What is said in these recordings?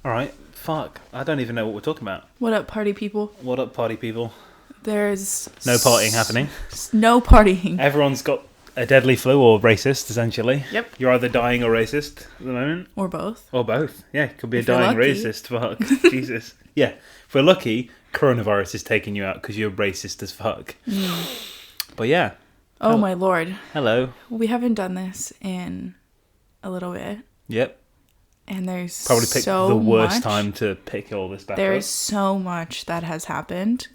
All right. Fuck. I don't even know what we're talking about. What up, party people? What up, party people? There's No partying happening. No partying. Everyone's got a deadly flu or racist, essentially. Yep. You're either dying or racist at the moment. Or both. Or both. Yeah, could be If a you're dying lucky. racist. Fuck. Jesus. Yeah. If we're lucky, coronavirus is taking you out because you're racist as fuck. But yeah. Oh my lord. Hello. We haven't done this in a little bit. Yep. And there's Probably picked so the worst much. time to pick all this back There's up. so much that has happened.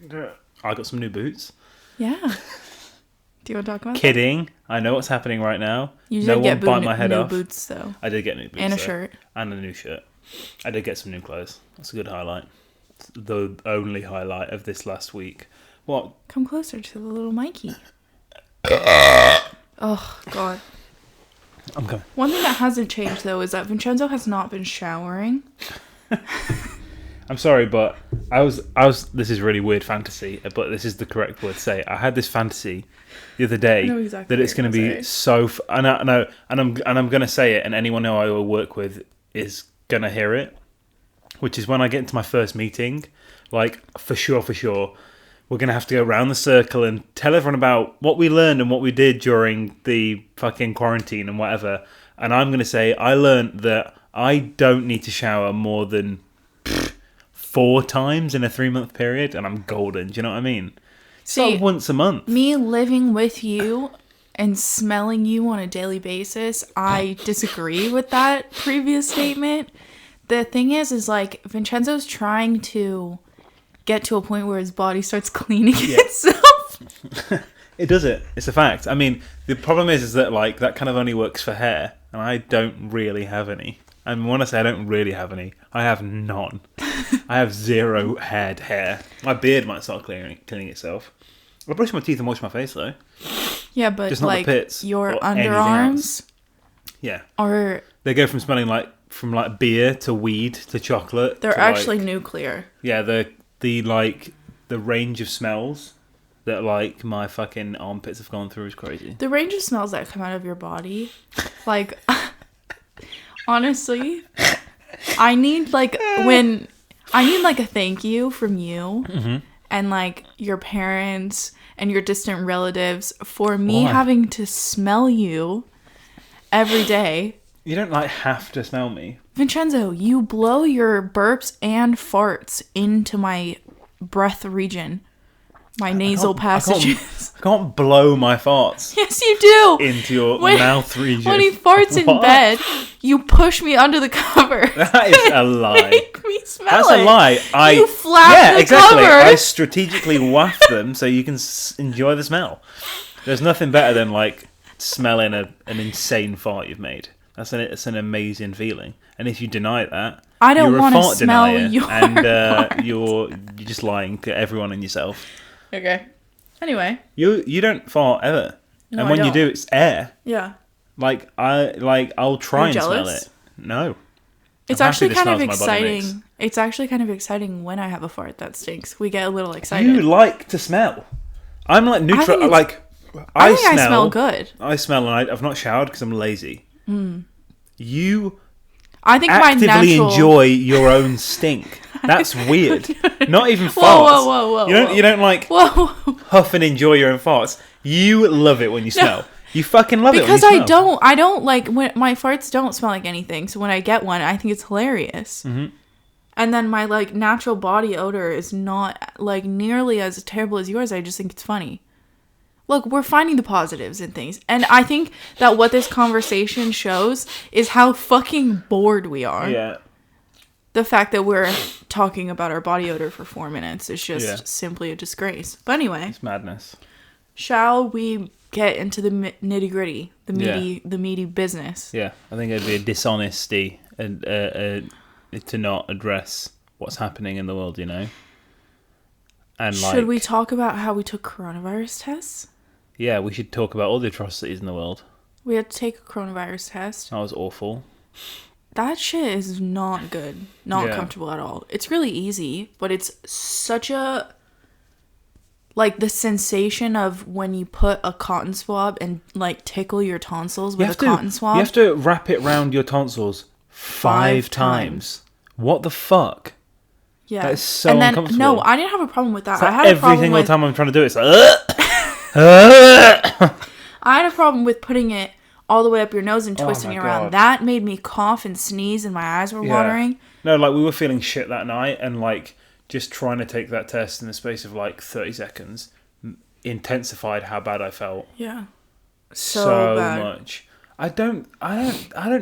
I got some new boots. Yeah. Do you want to talk about that? Kidding. I know what's happening right now. You No did get one bite my head new off. boots though. I did get new boots. And a though. shirt. And a new shirt. I did get some new clothes. That's a good highlight. The only highlight of this last week. What? Come closer to the little Mikey. Oh god. I'm coming. One thing that hasn't changed though is that Vincenzo has not been showering. I'm sorry, but I was. This is really weird fantasy, but this is the correct word to say. I had this fantasy the other day I know exactly that it's what going to you're be gonna so. And I'm going to say it, and anyone who I will work with is going to hear it. Which is when I get into my first meeting, like for sure, we're going to have to go around the circle and tell everyone about what we learned and what we did during the fucking quarantine and whatever. And I'm going to say I learned that I don't need to shower more than 4 times in a 3-month period, and I'm golden. Do you know what I mean? It's See, like once a month. Me living with you and smelling you on a daily basis, I disagree with that previous statement. The thing is like Vincenzo's trying to get to a point where his body starts cleaning itself. It does it. It's a fact. I mean, the problem is that like that kind of only works for hair, and I don't really have any. And when I say I don't really have any, I have none. I have 0 head hair. My beard might start cleaning itself. I brush my teeth and wash my face though. Yeah, but Just not the like pits your or anything underarms else. Yeah. are They go from smelling like beer to weed to chocolate. they're to, actually like, nuclear. yeah, the range of smells that like my fucking armpits have gone through is crazy. The range of smells that come out of your body, like honestly, I need like a thank you from you and like your parents and your distant relatives for me Why? having to smell you every day. You don't like have to smell me. Vincenzo, you blow your burps and farts into my breath region, my nasal passages. I can't blow my farts Yes, you do. into your mouth region. When he farts in What? bed, you push me under the cover. That is a lie. Make me smell That's it. a lie. You flap the exactly. cover. I strategically waft them so you can enjoy the smell. There's nothing better than like smelling an insane fart you've made. It's an amazing feeling. And if you deny that, I don't you're a want to fart smell denier, your and you're just lying to everyone and yourself. Okay. Anyway. You don't fart ever, No, and when I you don't. do, it's air. Yeah. I'll try Are and you smell jealous? it. No. It's I'm actually happy the kind of smells my body makes. exciting. It's actually kind of exciting when I have a fart that stinks. We get a little excited. You like to smell. I'm like neutral. think it's- Like I think I smell good. I smell, and I've not showered because I'm lazy. You I think actively my natural enjoy your own stink. That's weird. Not even farts. Whoa, You don't like Whoa. huff and enjoy your own farts. You love it when you smell. You fucking love Because it when you smell. I don't like when my farts don't smell like anything. So when I get one, I think it's hilarious. Mm-hmm. And then my like natural body odor is not like nearly as terrible as yours. I just think it's funny. Look, we're finding the positives in things. And I think that what this conversation shows is how fucking bored we are. Yeah. The fact that we're talking about our body odor for 4 minutes is just Yeah. simply a disgrace. But anyway, It's madness. shall we get into the nitty gritty, the Yeah. meaty business? Yeah, I think it'd be a dishonesty and to not address what's happening in the world, you know. And Should we talk about how we took coronavirus tests? Yeah, we should talk about all the atrocities in the world. We had to take a coronavirus test. That was awful. That shit is not good. Not Yeah. comfortable at all. It's really easy, but it's such a... Like, the sensation of when you put a cotton swab and, like, tickle your tonsils with a cotton swab. You have to wrap it round your tonsils 5 5 times. Yeah. What the fuck? Yeah. That is so and then, uncomfortable. No, I didn't have a problem with that. It's like I had a every problem single with, time I'm trying to do it, it's like... I had a problem with putting it all the way up your nose and twisting my it around. God. That made me cough and sneeze and my eyes were watering. No, like, we were feeling shit that night, and, like, just trying to take that test in the space of, like, 30 seconds intensified how bad I felt. Yeah. So bad. much. I don't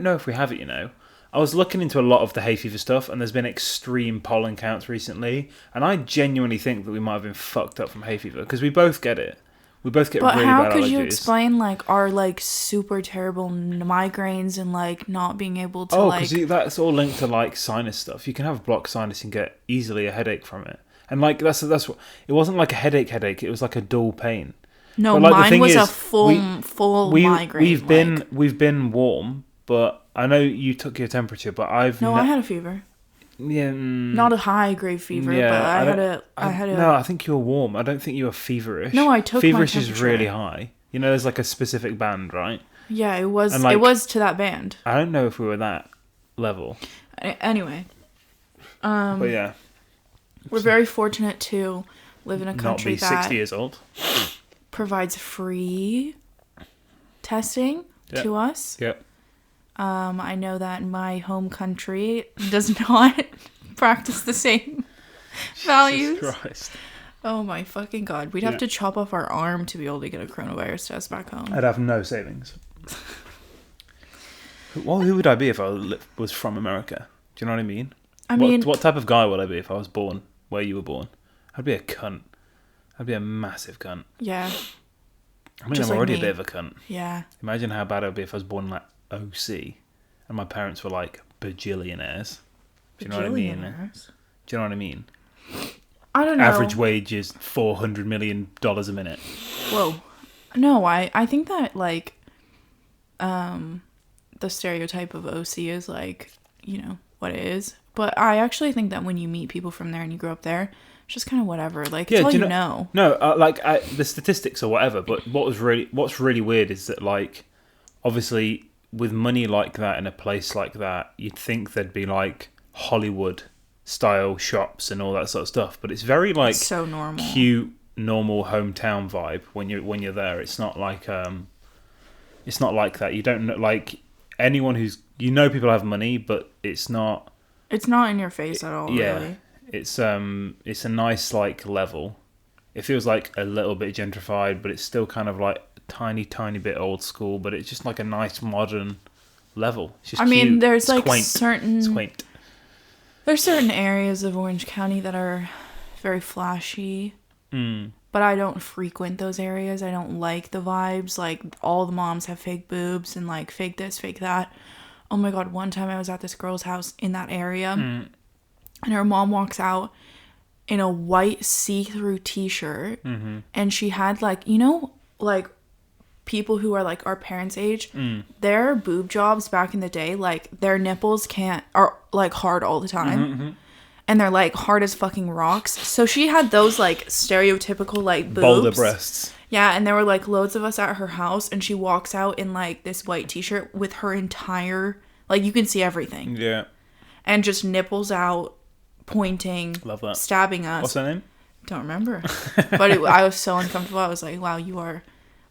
know if we have it, you know. I was looking into a lot of the hay fever stuff, and there's been extreme pollen counts recently, and I genuinely think that we might have been fucked up from hay fever, because we both get it. We both get really bad allergies. But how could you explain, like, our, like, super terrible migraines and, like, not being able to, because that's all linked to, like, sinus stuff. You can have blocked sinus and get easily a headache from it. And, like, that's what... It wasn't like a headache. It was like a dull pain. No, but, like, mine was a full migraine. We've been warm, but I know you took your temperature, but I've... No, I had a fever. Yeah, not a high grade fever, but I had a. No, I think you were warm. I don't think you were feverish. No, I took feverish my is really high. You know, there's like a specific band, right? Yeah, it was. And, like, it was to that band. I don't know if we were that level. Anyway, but yeah, we're very fortunate to live in a country not be that 60 years old provides free testing to us. Yep. I know that my home country does not practice the same values. Jesus Christ. Oh my fucking God. We'd have to chop off our arm to be able to get a coronavirus test back home. I'd have no savings. Well, who would I be if I was from America? Do you know what I mean? What type of guy would I be if I was born where you were born? I'd be a cunt. I'd be a massive cunt. Yeah. I mean, I'm already a bit of a cunt. Yeah. Imagine how bad it would be if I was born like OC and my parents were like bajillionaires. Do you know what I mean? Do you know what I mean? I don't know. Average wage is $400 million a minute. Whoa. No, I think that, like, the stereotype of OC is, like, you know, what it is. But I actually think that when you meet people from there and you grow up there, it's just kind of whatever. Like, it's all you know. No, the statistics or whatever, but what's really weird is that, like, obviously, with money like that in a place like that, you'd think there'd be, like, Hollywood-style shops and all that sort of stuff. But it's very, like, it's so normal. Cute, normal hometown vibe when you're there. It's not like that. You don't know, like, anyone who's... You know people have money, but it's not... It's not in your face at all, really. It's a nice, like, level. It feels like a little bit gentrified, but it's still kind of like tiny bit old school, but it's just like a nice modern level. It's just cute. There's it's like quaint. certain... It's quaint. There's certain areas of Orange County that are very flashy, but I don't frequent those areas. I don't like the vibes. Like, all the moms have fake boobs and, like, fake this, fake that. Oh my God, one time I was at this girl's house in that area, and her mom walks out in a white see-through t-shirt, and she had, like, you know, like, people who are, like, our parents' age, their boob jobs back in the day, like, their nipples are, like, hard all the time. And they're, like, hard as fucking rocks. So she had those, like, stereotypical, like, boobs. Boulder breasts. Yeah, and there were, like, loads of us at her house, and she walks out in, like, this white t-shirt with her entire... Like, you can see everything. Yeah. And just nipples out, pointing. Love that. Stabbing us. What's her name? Don't remember. But I was so uncomfortable. I was like, wow, you are...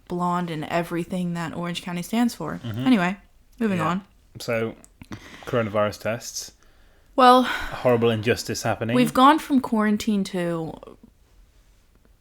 blonde and everything that Orange County stands for. Anyway, moving on. So, coronavirus tests. Well, horrible injustice happening. We've gone from quarantine to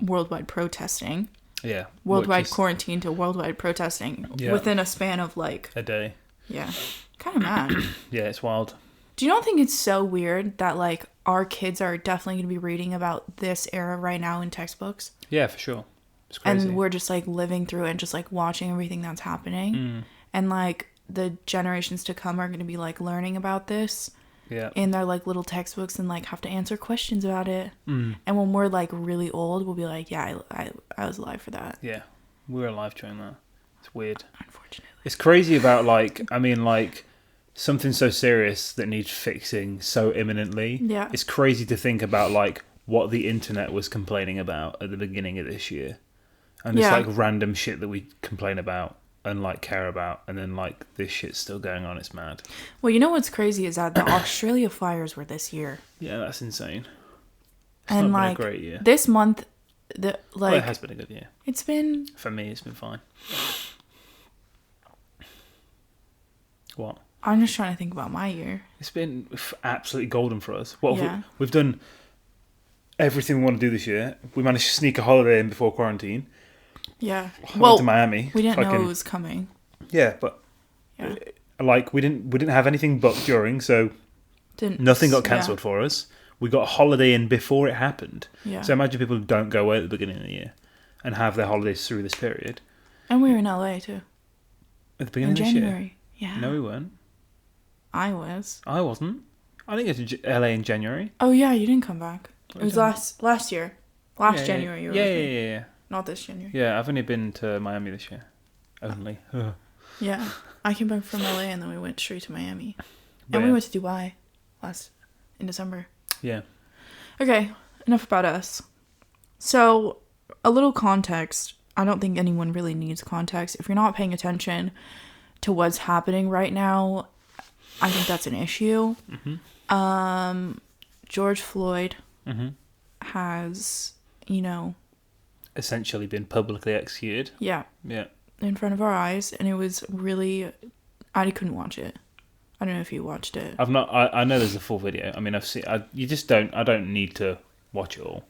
worldwide protesting. Yeah. Worldwide quarantine to worldwide protesting within a span of like a day. Yeah. Kind of mad. Yeah, it's wild. Do you not think it's so weird that like our kids are definitely going to be reading about this era right now in textbooks? Yeah, for sure. It's crazy. And we're just like living through it and just like watching everything that's happening. And like the generations to come are going to be like learning about this in their like little textbooks and like have to answer questions about it. And when we're like really old, we'll be like, yeah, I was alive for that. Yeah, we were alive during that. It's weird. Unfortunately. It's crazy about like, I mean like something so serious that needs fixing so imminently. Yeah. It's crazy to think about like what the internet was complaining about at the beginning of this year. And it's like random shit that we complain about and like care about, and then like this shit's still going on. It's mad. Well, you know what's crazy is that the Australia fires were this year. Yeah, that's insane. It's and not like been a great year. this month, Well, it has been a good year. It's been For me. It's been fine. What? I'm just trying to think about my year. It's been absolutely golden for us. What Yeah. we've done everything we want to do this year. We managed to sneak a holiday in before quarantine. Yeah. I Well, went to Miami. we didn't know it was coming. Yeah, but Yeah. like we didn't have anything booked during, so nothing got cancelled for us. We got a holiday in before it happened. Yeah. So imagine people who don't go away at the beginning of the year and have their holidays through this period. And we were in LA too. At the beginning In of this January. year. Yeah. No, we weren't. I was. I wasn't. I think it's LA in January. Oh yeah, you didn't come back. It was last year. January you were with me. Yeah. Not this January. Yeah, I've only been to Miami this year. Only. Yeah. I came back from LA and then we went straight to Miami. But and we went to Dubai in December. Yeah. Okay, enough about us. So, a little context. I don't think anyone really needs context. If you're not paying attention to what's happening right now, I think that's an issue. Mm-hmm. George Floyd Mm-hmm. has, essentially been publicly executed. Yeah. Yeah. In front of our eyes, and it was really, I couldn't watch it. I don't know if you watched it. I've not. I know there's a full video. I mean, I've seen. You just don't. I don't need to watch it all.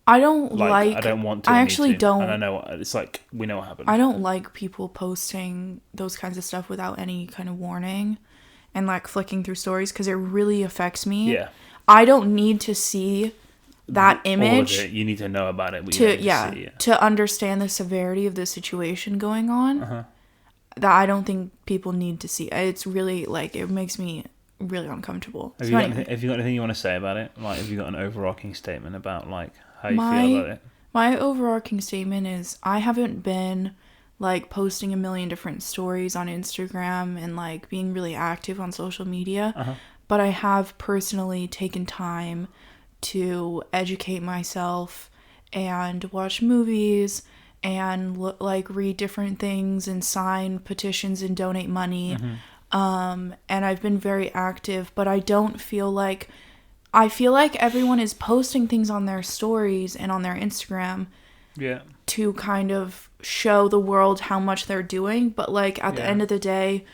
I don't like. I don't want to. I actually don't. And I know it's like we know what happened. I don't like people posting those kinds of stuff without any kind of warning, and like flicking through stories because it really affects me. Yeah. I don't need to see that image. All of it, you need to know about it. But you don't need to see it. To understand the severity of the situation going on. Uh-huh. That I don't think people need to see. It's really like it makes me really uncomfortable. Have you got anything you want to say about it? Like, have you got an overarching statement about like how you feel about it? My overarching statement is I haven't been like posting a million different stories on Instagram and like being really active on social media, but I have personally taken time to educate myself and watch movies and like read different things and sign petitions and donate money. And I've been very active, but I feel like everyone is posting things on their stories and on their Instagram to kind of show the world how much they're doing. But like at the end of the day,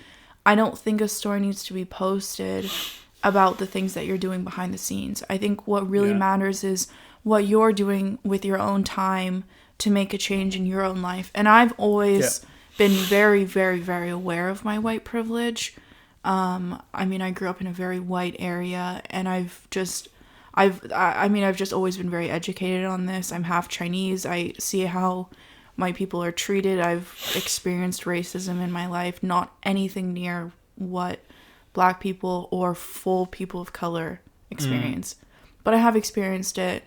I don't think a story needs to be posted about the things that you're doing behind the scenes. I think what really matters is what you're doing with your own time to make a change in your own life. And I've always been very, very, very aware of my white privilege. I mean, I grew up in a very white area, and I've just always been very educated on this. I'm half Chinese. I see how my people are treated. I've experienced racism in my life, not anything near what Black people or full people of color experience. But I have experienced it.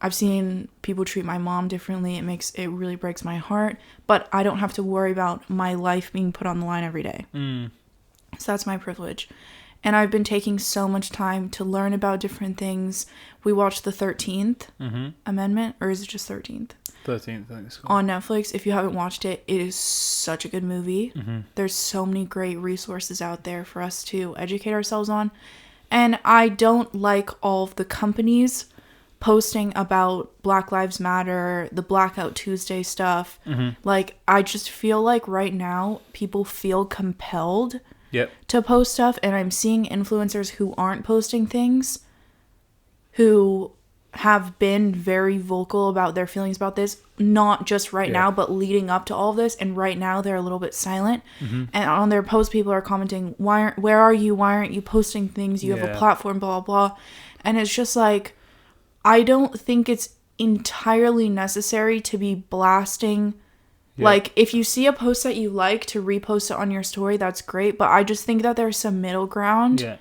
I've seen people treat my mom differently. It really breaks my heart. But I don't have to worry about my life being put on the line every day. So that's my privilege. And I've been taking so much time to learn about different things. We watched the 13th Amendment, or is it just 13th? 13th, I think it's called. On Netflix. If you haven't watched it, it is such a good movie. There's so many great resources out there for us to educate ourselves on. And I don't like all of the companies posting about Black Lives Matter, the Blackout Tuesday stuff. Like, I just feel like right now people feel compelled to post stuff, and I'm seeing influencers who aren't posting things who have been very vocal about their feelings about this, not just right now, but leading up to all of this, and right now they're a little bit silent. And on their post, people are commenting, where are you? Why aren't you posting things? You have a platform, blah, blah, blah. And it's just like, I don't think it's entirely necessary to be blasting. Like, if you see a post that you like, to repost it on your story, that's great. But I just think that there's some middle ground.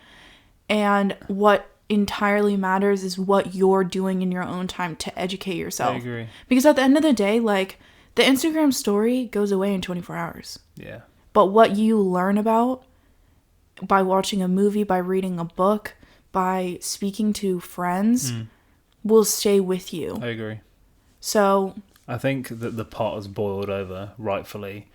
And what entirely matters is what you're doing in your own time to educate yourself. I agree. Because at the end of the day, like, the Instagram story goes away in 24 hours. But what you learn about by watching a movie, by reading a book, by speaking to friends will stay with you. I agree. So I think that the pot has boiled over, rightfully,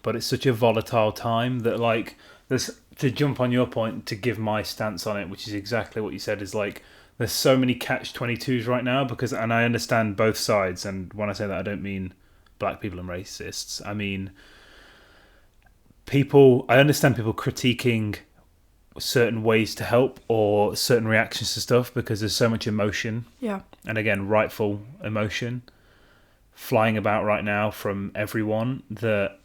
but it's such a volatile time that like there's, to jump on your point, to give my stance on it, which is exactly what you said, is like there's so many catch-22s right now because, and I understand both sides, and when I say that I don't mean black people and racists, I mean I understand people critiquing certain ways to help or certain reactions to stuff because there's so much emotion. Yeah. And again, rightful emotion flying about right now from everyone that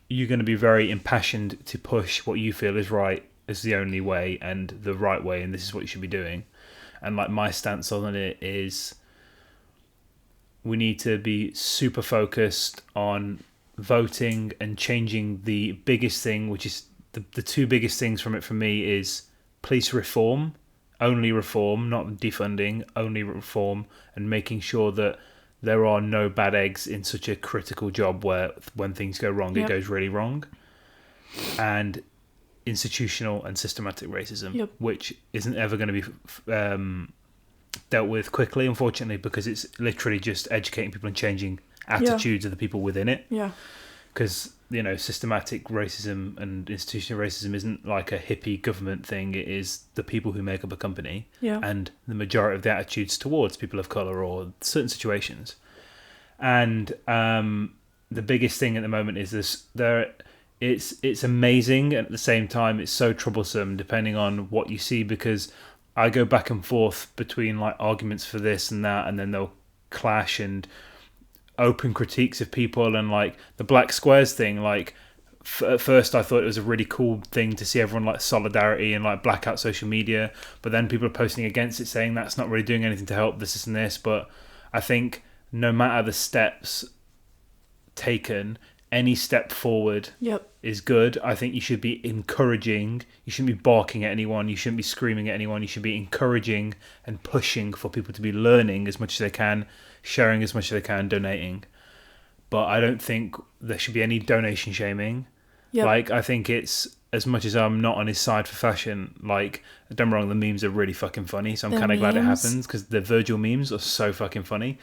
you're going to be very impassioned to push what you feel is right is the only way and the right way, and this is what you should be doing. And like my stance on it is we need to be super focused on voting and changing the biggest thing, which is the two biggest things from it for me is police reform, only reform, not defunding, only reform, and making sure that there are no bad eggs in such a critical job where when things go wrong, it goes really wrong. And institutional and systematic racism, which isn't ever going to be dealt with quickly, unfortunately, because it's literally just educating people and changing attitudes of the people within it. Yeah. Because, you know, systematic racism and institutional racism isn't like a hippie government thing. It is the people who make up a company and the majority of the attitudes towards people of colour or certain situations. And the biggest thing at the moment is this: it's amazing, and at the same time it's so troublesome depending on what you see, because I go back and forth between like arguments for this and that, and then they'll clash and open critiques of people. And like the black squares thing, like at first I thought it was a really cool thing to see everyone like solidarity and like black out social media, but then people are posting against it saying that's not really doing anything to help this and this. But I think no matter the steps taken, any step forward is good. I think you should be encouraging. You shouldn't be barking at anyone. You shouldn't be screaming at anyone. You should be encouraging and pushing for people to be learning as much as they can, sharing as much as they can, donating. But I don't think there should be any donation shaming. Like, I think it's, as much as I'm not on his side for fashion, like, don't get me wrong, the memes are really fucking funny. So I'm kind of glad it happens, because the Virgil memes are so fucking funny.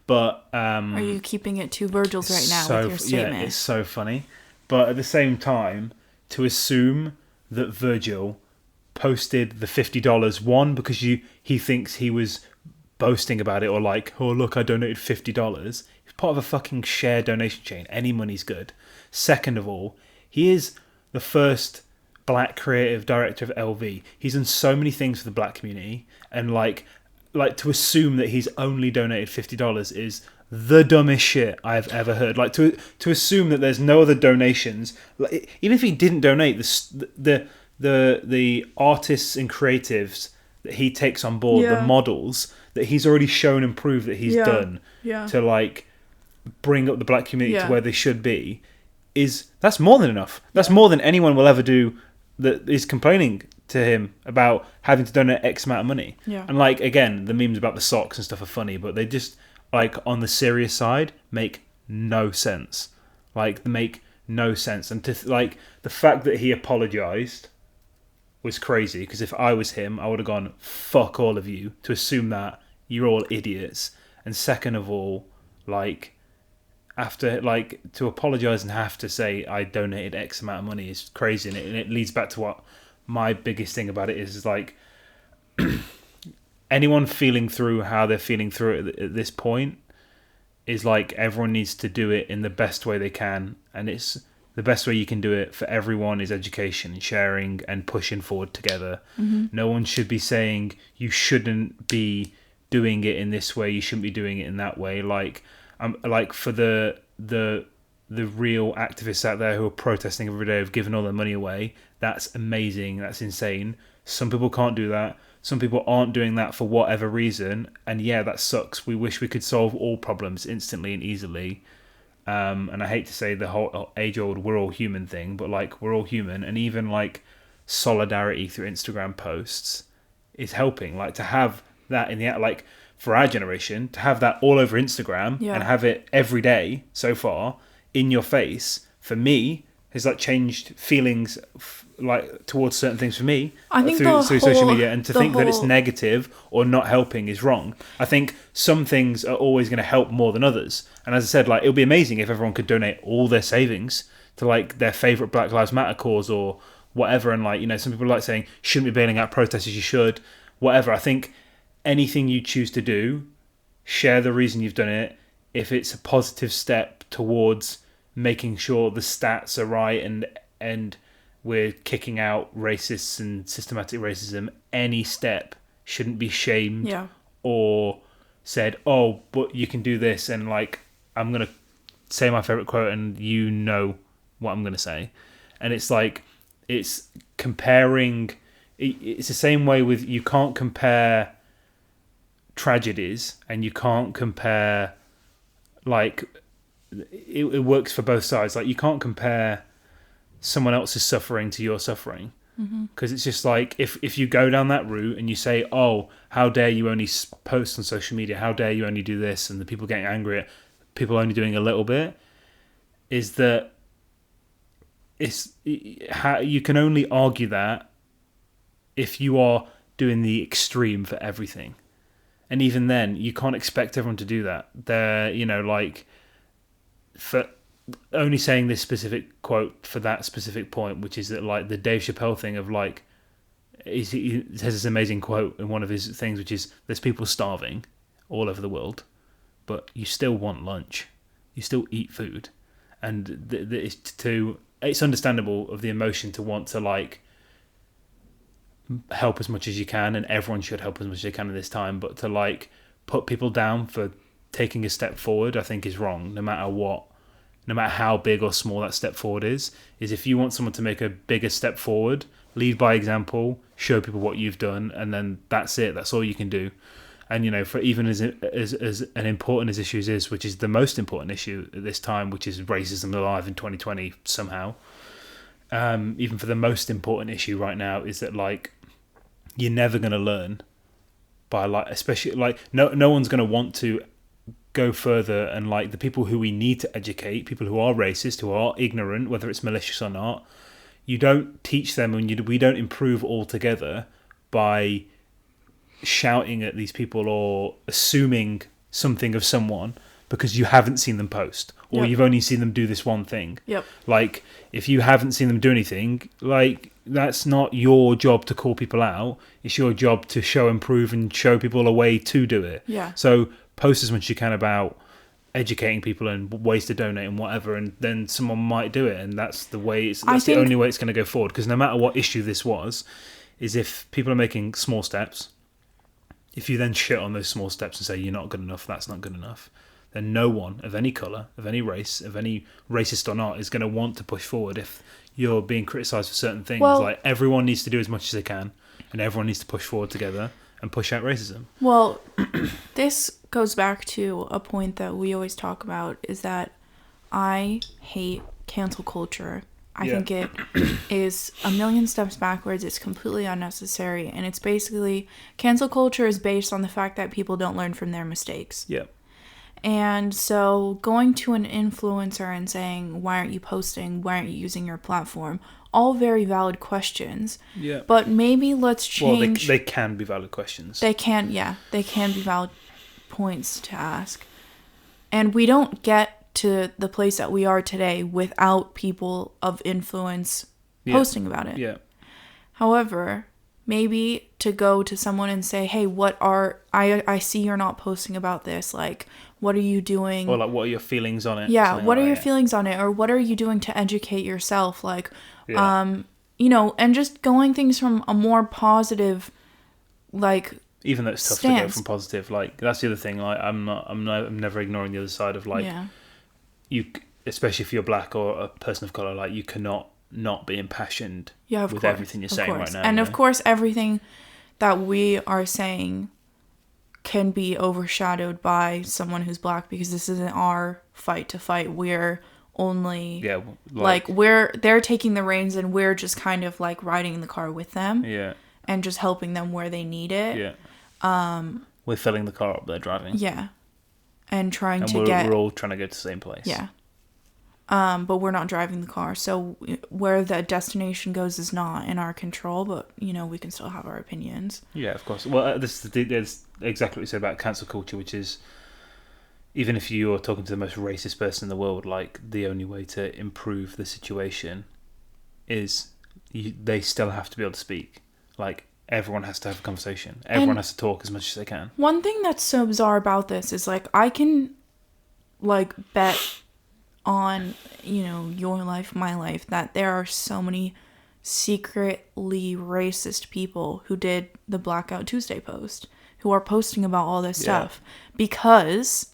But are you keeping it to Virgil's right now with your statement? Yeah, it's so funny. But at the same time, to assume that Virgil posted the $50, one, because he thinks he was boasting about it, or like, oh look, I donated $50. He's part of a fucking shared donation chain. Any money's good. Second of all, he is the first black creative director of LV. He's done so many things for the black community, and like to assume that he's only donated $50 is the dumbest shit I've ever heard. Like to assume that there's no other donations, like, even if he didn't donate, the artists and creatives that he takes on board, the models that he's already shown and proved that he's done to like bring up the black community to where they should be, that's more than enough. That's more than anyone will ever do that is complaining to him about having to donate X amount of money. And like, again, the memes about the socks and stuff are funny, but they just, like, on the serious side, make no sense. Like, they make no sense. And to like, the fact that he apologized was crazy, because if I was him, I would have gone, fuck all of you, to assume that you're all idiots. And second of all, like, after, like, to apologize and have to say I donated X amount of money is crazy. And it leads back to what my biggest thing about it is like, anyone feeling through how they're feeling through it at this point is like, everyone needs to do it in the best way they can, and it's the best way you can do it for everyone is education, sharing, and pushing forward together. No one should be saying you shouldn't be doing it in this way, you shouldn't be doing it in that way. Like, like for the real activists out there who are protesting every day of giving all their money away, that's amazing, that's insane. Some people can't do that. Some people aren't doing that for whatever reason, and yeah, that sucks. We wish we could solve all problems instantly and easily. And I hate to say the whole age-old we're all human thing, but like, we're all human, and even like solidarity through Instagram posts is helping. Like, to have that in the, like, for our generation, to have that all over Instagram and have it every day so far in your face, for me, has like changed feelings like towards certain things for me. I think through social media, and to think that it's negative or not helping is wrong. I think some things are always going to help more than others. And as I said, like, it would be amazing if everyone could donate all their savings to like their favorite Black Lives Matter cause or whatever. And like, you know, some people like saying shouldn't be bailing out protesters, you should, whatever. I think anything you choose to do, share the reason you've done it. If it's a positive step towards making sure the stats are right and we're kicking out racists and systematic racism, any step shouldn't be shamed or said, oh, but you can do this. And like, I'm going to say my favorite quote and you know what I'm going to say. And it's like, it's comparing, it's the same way with, you can't compare tragedies and you can't compare, like, it works for both sides. Like, you can't compare someone else's suffering to your suffering. Because it's just like, if you go down that route and you say, oh, how dare you only post on social media, how dare you only do this, and the people getting angry at people only doing a little bit, is that you can only argue that if you are doing the extreme for everything. And even then, you can't expect everyone to do that. They're, you know, like, for only saying this specific quote for that specific point, which is that, like, the Dave Chappelle thing of, like, he has this amazing quote in one of his things, which is, there's people starving all over the world, but you still want lunch. You still eat food. And it's understandable of the emotion to want to, like, help as much as you can, and everyone should help as much as they can at this time, but to, like, put people down for taking a step forward, I think is wrong, no matter what. No matter how big or small that step forward is if you want someone to make a bigger step forward, lead by example, show people what you've done, and then that's it. That's all you can do. And, you know, for even as an important as issues is, which is the most important issue at this time, which is racism alive in 2020 somehow, even for the most important issue right now, is that, like, you're never going to learn by, like, especially, like, no one's going to want to go further, and, like, the people who we need to educate, people who are racist, who are ignorant, whether it's malicious or not, you don't teach them, and we don't improve altogether by shouting at these people or assuming something of someone because you haven't seen them post, or you've only seen them do this one thing. Like, if you haven't seen them do anything, like, that's not your job to call people out. It's your job to show, improve, and show people a way to do it. So post as much as you can about educating people and ways to donate and whatever, and then someone might do it, and that's the way. That's the only way it's going to go forward. Because no matter what issue this was, is if people are making small steps, if you then shit on those small steps and say you're not good enough, that's not good enough, then no one of any colour, of any race, of any racist or not, is going to want to push forward if you're being criticised for certain things. Well, like, everyone needs to do as much as they can, and everyone needs to push forward together and push out racism. Well, this goes back to a point that we always talk about, is that I hate cancel culture. I think it is a million steps backwards. It's completely unnecessary. And it's basically, cancel culture is based on the fact that people don't learn from their mistakes. And so going to an influencer and saying, why aren't you posting? Why aren't you using your platform? All very valid questions. But maybe let's change. Well, they can be valid questions. They can be valid points to ask. And we don't get to the place that we are today without people of influence posting about it. However, maybe to go to someone and say, hey, I see you're not posting about this, like, what are you doing? Or, like, what are your feelings on it? What are your feelings on it? Or what are you doing to educate yourself? Like, you know, and just going things from a more positive, like, even though it's tough to go from positive, like, that's the other thing. Like, I'm never ignoring the other side of, like, you, especially if you're black or a person of color, like, you cannot not be impassioned with everything you're saying right now. And of course, everything that we are saying can be overshadowed by someone who's black, because this isn't our fight to fight. We're only they're taking the reins, and we're just kind of, like, riding in the car with them and just helping them where they need it. We're filling the car up, they're driving. And we're all trying to go to the same place. But we're not driving the car, so where the destination goes is not in our control, but, you know, we can still have our opinions. Of course. Well, this is exactly what you said about cancel culture, which is, even if you're talking to the most racist person in the world, like the only way to improve the situation is they still have to be able to speak. Like everyone has to have a conversation. Everyone has to talk as much as they can. One thing that's so bizarre about this is like I can like bet on, you know, your life, my life, that there are so many secretly racist people who did the Blackout Tuesday post, who are posting about all this stuff because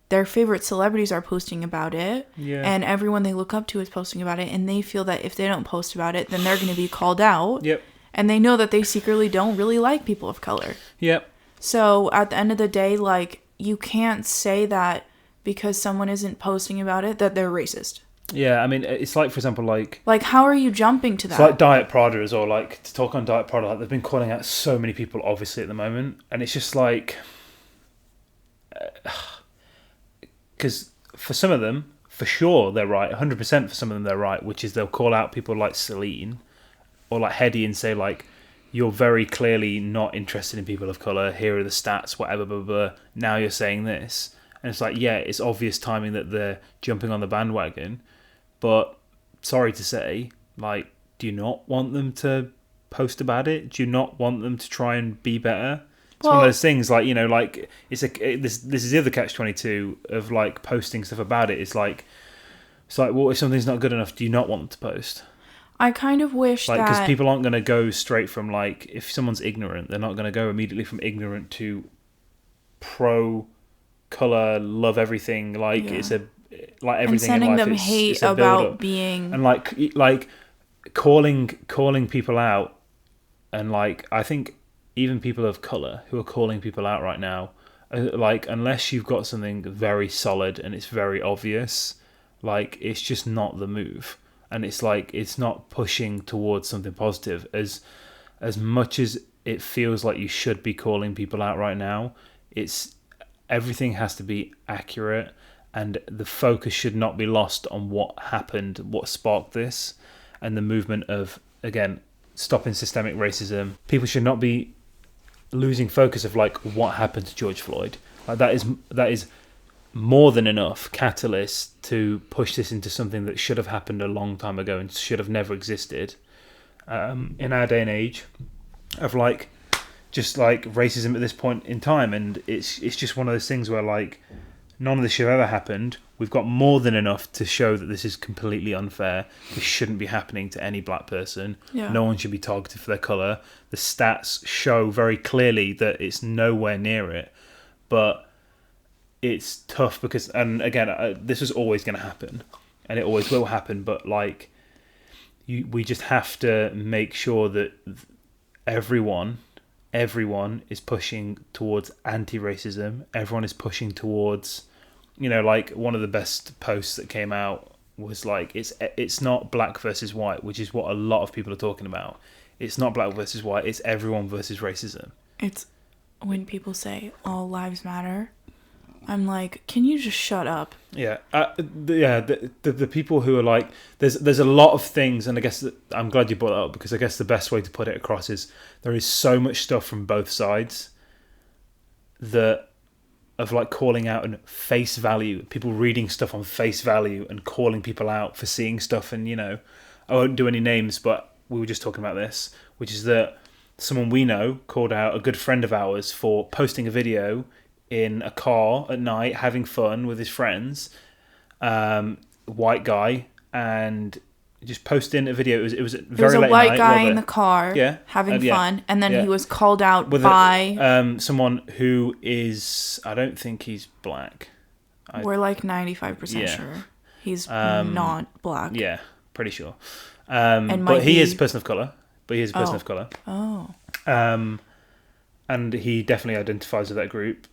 their favorite celebrities are posting about it, and everyone they look up to is posting about it, and they feel that if they don't post about it, then they're going to be called out. Yep. And they know that they secretly don't really like people of color. Yep. So at the end of the day, like, you can't say that because someone isn't posting about it that they're racist. Yeah, I mean, it's like, for example, like how are you jumping to that? It's like Diet Prada as well. Like, to talk on Diet Prada, like, they've been calling out so many people, obviously, at the moment. And it's just like... Because for some of them, for sure, they're right. 100% for some of them, they're right. Which is they'll call out people like Celine or like Hedy and say, like, you're very clearly not interested in people of colour. Here are the stats, whatever, blah, blah, blah. Now you're saying this. And it's like, yeah, it's obvious timing that they're jumping on the bandwagon. But sorry to say, like, do you not want them to post about it? Do you not want them to try and be better? It's one of those things, like, you know, like, this is the other catch-22 of, like, posting stuff about it. It's like, well, if something's not good enough, do you not want them to post? I kind of wish like, that... because people aren't going to go straight from, like, if someone's ignorant, they're not going to go immediately from ignorant to pro-colour, love everything. Like, it's a... Like, everything and sending in life them is, hate about being... And, like calling people out, and, like, I think... even people of colour who are calling people out right now, like, unless you've got something very solid and it's very obvious, like, it's just not the move. And it's like, it's not pushing towards something positive. As much as it feels like you should be calling people out right now, it's everything has to be accurate, and the focus should not be lost on what happened, what sparked this, and the movement of, again, stopping systemic racism. People should not be losing focus of, like, what happened to George Floyd. Like, that is more than enough catalyst to push this into something that should have happened a long time ago and should have never existed in our day and age of, like, just, like, racism at this point in time. And it's just one of those things where, like, none of this should have ever happened. We've got more than enough to show that this is completely unfair. This shouldn't be happening to any black person. Yeah. No one should be targeted for their colour. The stats show very clearly that it's nowhere near it. But it's tough because, and again, this is always going to happen. And it always will happen. But, like, we just have to make sure that everyone is pushing towards anti-racism. Everyone is pushing towards... You know, like, one of the best posts that came out was, like, it's not black versus white, which is what a lot of people are talking about. It's not black versus white, it's everyone versus racism. It's when people say all lives matter, I'm like, can you just shut up? Yeah. The people who are like, there's a lot of things, and I guess I'm glad you brought that up, because I guess the best way to put it across is there is so much stuff from both sides of, like, calling out and face value, people reading stuff on face value and calling people out for seeing stuff. And, you know, I won't do any names, but we were just talking about this, which is that someone we know called out a good friend of ours for posting a video in a car at night, having fun with his friends, white guy, and just posting a video. It was very late night. There was a white guy in the car, having fun, and then he was called out by someone who is, I don't think he's black. We're like 95% sure he's not black. Yeah, pretty sure. But he is a person of colour. Oh. And he definitely identifies with that group.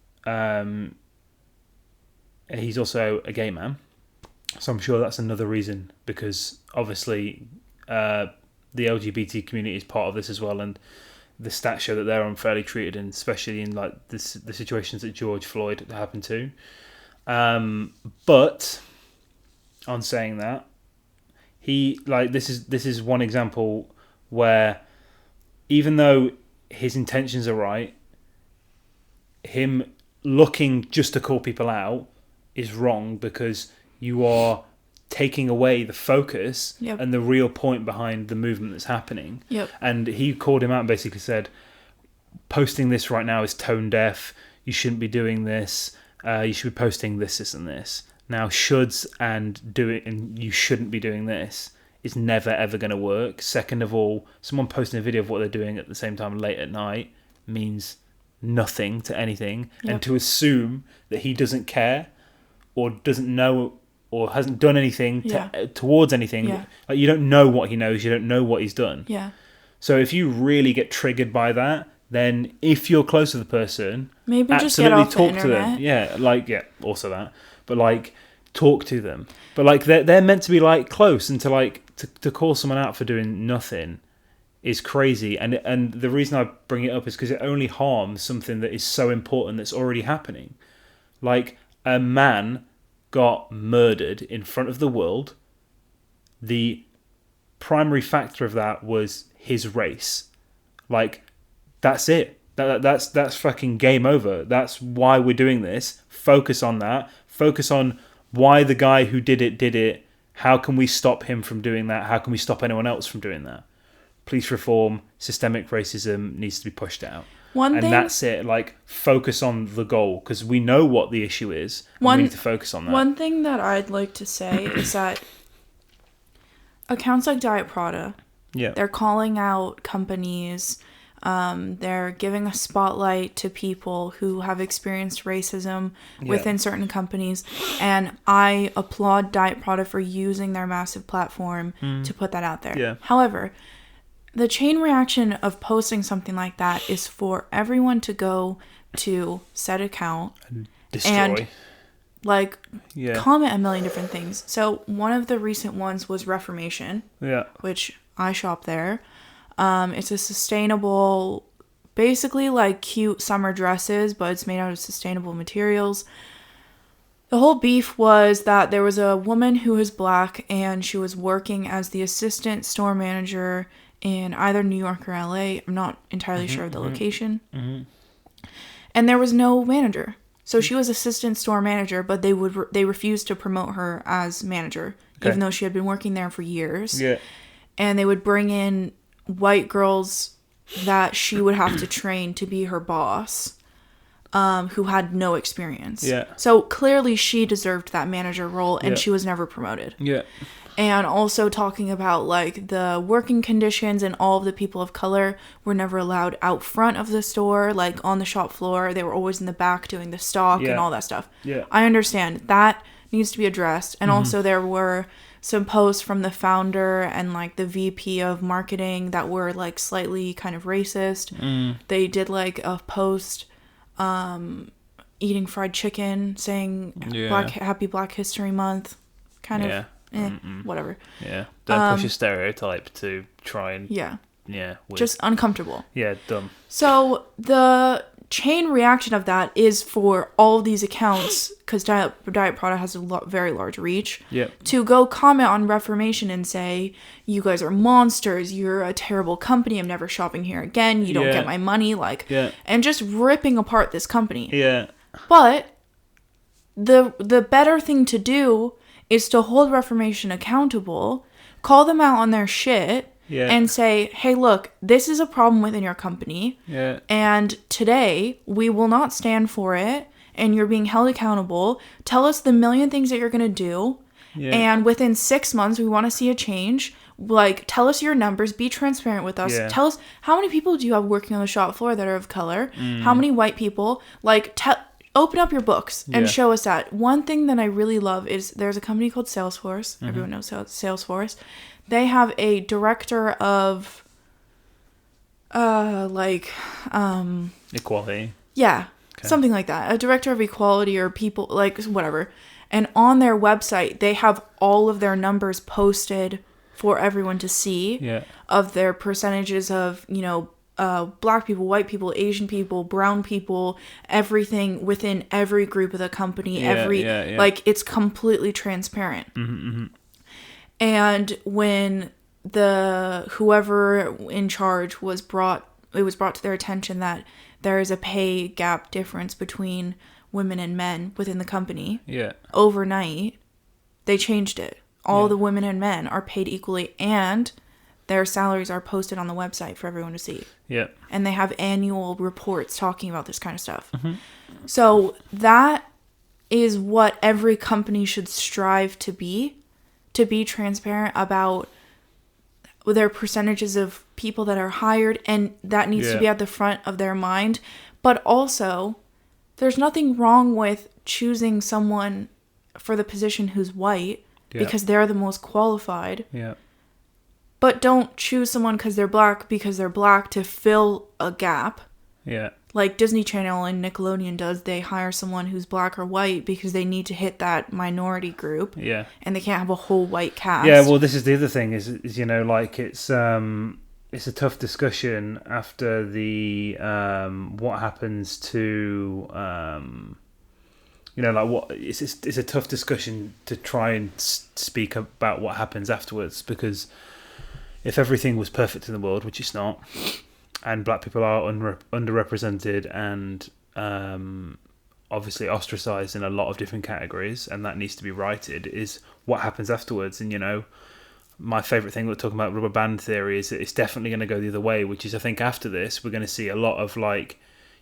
He's also a gay man. So I'm sure that's another reason, because obviously the LGBT community is part of this as well, and the stats show that they're unfairly treated, and especially in, like, the situations that George Floyd happened to. But on saying that, he, like, this is one example where, even though his intentions are right, him looking just to call people out is wrong because you are taking away the focus Yep. and the real point behind the movement that's happening. Yep. And he called him out and basically said, posting this right now is tone deaf. You shouldn't be doing this. You should be posting this, and this. Now, shoulds and do it, and you shouldn't be doing this is never ever going to work. Second of all, someone posting a video of what they're doing at the same time late at night means nothing to anything. Yep. And to assume that he doesn't care or doesn't know or hasn't done anything towards anything, like you don't know what he knows, you don't know what he's done. Yeah. So if you really get triggered by that, then if you're close to the person, maybe just get off talk the to them. internet. Yeah, also that. But like talk to them. But like they're meant to be like close, and to call someone out for doing nothing is crazy. And the reason I bring it up is because it only harms something that is so important that's already happening. Like a man got murdered in front of the world. The primary factor of that was his race. Like, that's it. That's fucking game over. That's why we're doing this. Focus on that. Focus on why the guy who did it. How can we stop him from doing that? How can we stop anyone else from doing that? Police reform, systemic racism needs to be pushed out. That's it. Like, focus on the goal, because we know what the issue is. And we need to focus on that. One thing that I'd like to say is that accounts like Diet Prada, they're calling out companies. They're giving a spotlight to people who have experienced racism within certain companies. And I applaud Diet Prada for using their massive platform to put that out there. Yeah. However, the chain reaction of posting something like that is for everyone to go to said account and destroy. And comment a million different things. So one of the recent ones was Reformation, which I shop there. It's a sustainable, basically like cute summer dresses, but it's made out of sustainable materials. The whole beef was that there was a woman who was black and she was working as the assistant store manager in either New York or LA. I'm not entirely sure of the location. And there was no manager. So she was assistant store manager, but they refused to promote her as manager, even though she had been working there for years. Yeah. And they would bring in white girls that she would have to train to be her boss, who had no experience. Yeah. So clearly she deserved that manager role, and she was never promoted. Yeah. And also talking about like the working conditions, and all of the people of color were never allowed out front of the store, like on the shop floor. They were always in the back doing the stock and all that stuff. Yeah. I understand that needs to be addressed. And also there were some posts from the founder and like the VP of marketing that were like slightly kind of racist. They did like a post eating fried chicken saying Happy Black History Month, kind of whatever. Yeah, don't push a stereotype to try and just uncomfortable. Yeah, dumb. So the chain reaction of that is for all of these accounts, because Diet Prada has a very large reach, to go comment on Reformation and say, you guys are monsters, you're a terrible company, I'm never shopping here again, you don't get my money, and just ripping apart this company. Yeah. But the better thing to do is to hold Reformation accountable, call them out on their shit, and say, hey, look, this is a problem within your company. Yeah. And today, we will not stand for it, and you're being held accountable. Tell us the million things that you're going to do. Yeah. And within 6 months, we want to see a change. Like, tell us your numbers. Be transparent with us. Yeah. Tell us, how many people do you have working on the shop floor that are of color? How many white people? Like, open up your books and show us that. One thing that I really love is there's a company called Salesforce. Everyone knows Salesforce. They have a director of equality. Yeah. Okay. Something like that. A director of equality or people, like whatever. And on their website, they have all of their numbers posted for everyone to see of their percentages of, black people, white people, Asian people, brown people, everything within every group of the company. Like, it's completely transparent. And when whoever in charge was brought to their attention that there is a pay gap difference between women and men within the company. Yeah. Overnight, they changed it. All the women and men are paid equally, and their salaries are posted on the website for everyone to see. Yeah. And they have annual reports talking about this kind of stuff. So that is what every company should strive to be transparent about their percentages of people that are hired, and that needs to be at the front of their mind. But also, there's nothing wrong with choosing someone for the position who's white because they're the most qualified. Yeah. But don't choose someone because they're black to fill a gap. Yeah. Like Disney Channel and Nickelodeon does. They hire someone who's black or white because they need to hit that minority group. Yeah. And they can't have a whole white cast. Yeah, well, this is the other thing is like it's a tough discussion after the what happens to like what it's a tough discussion to try and speak about what happens afterwards, because if everything was perfect in the world, which it's not, and black people are underrepresented and obviously ostracized in a lot of different categories, and that needs to be righted, is what happens afterwards. And my favorite thing we're talking about rubber band theory is that it's definitely going to go the other way, which is I think after this we're going to see a lot of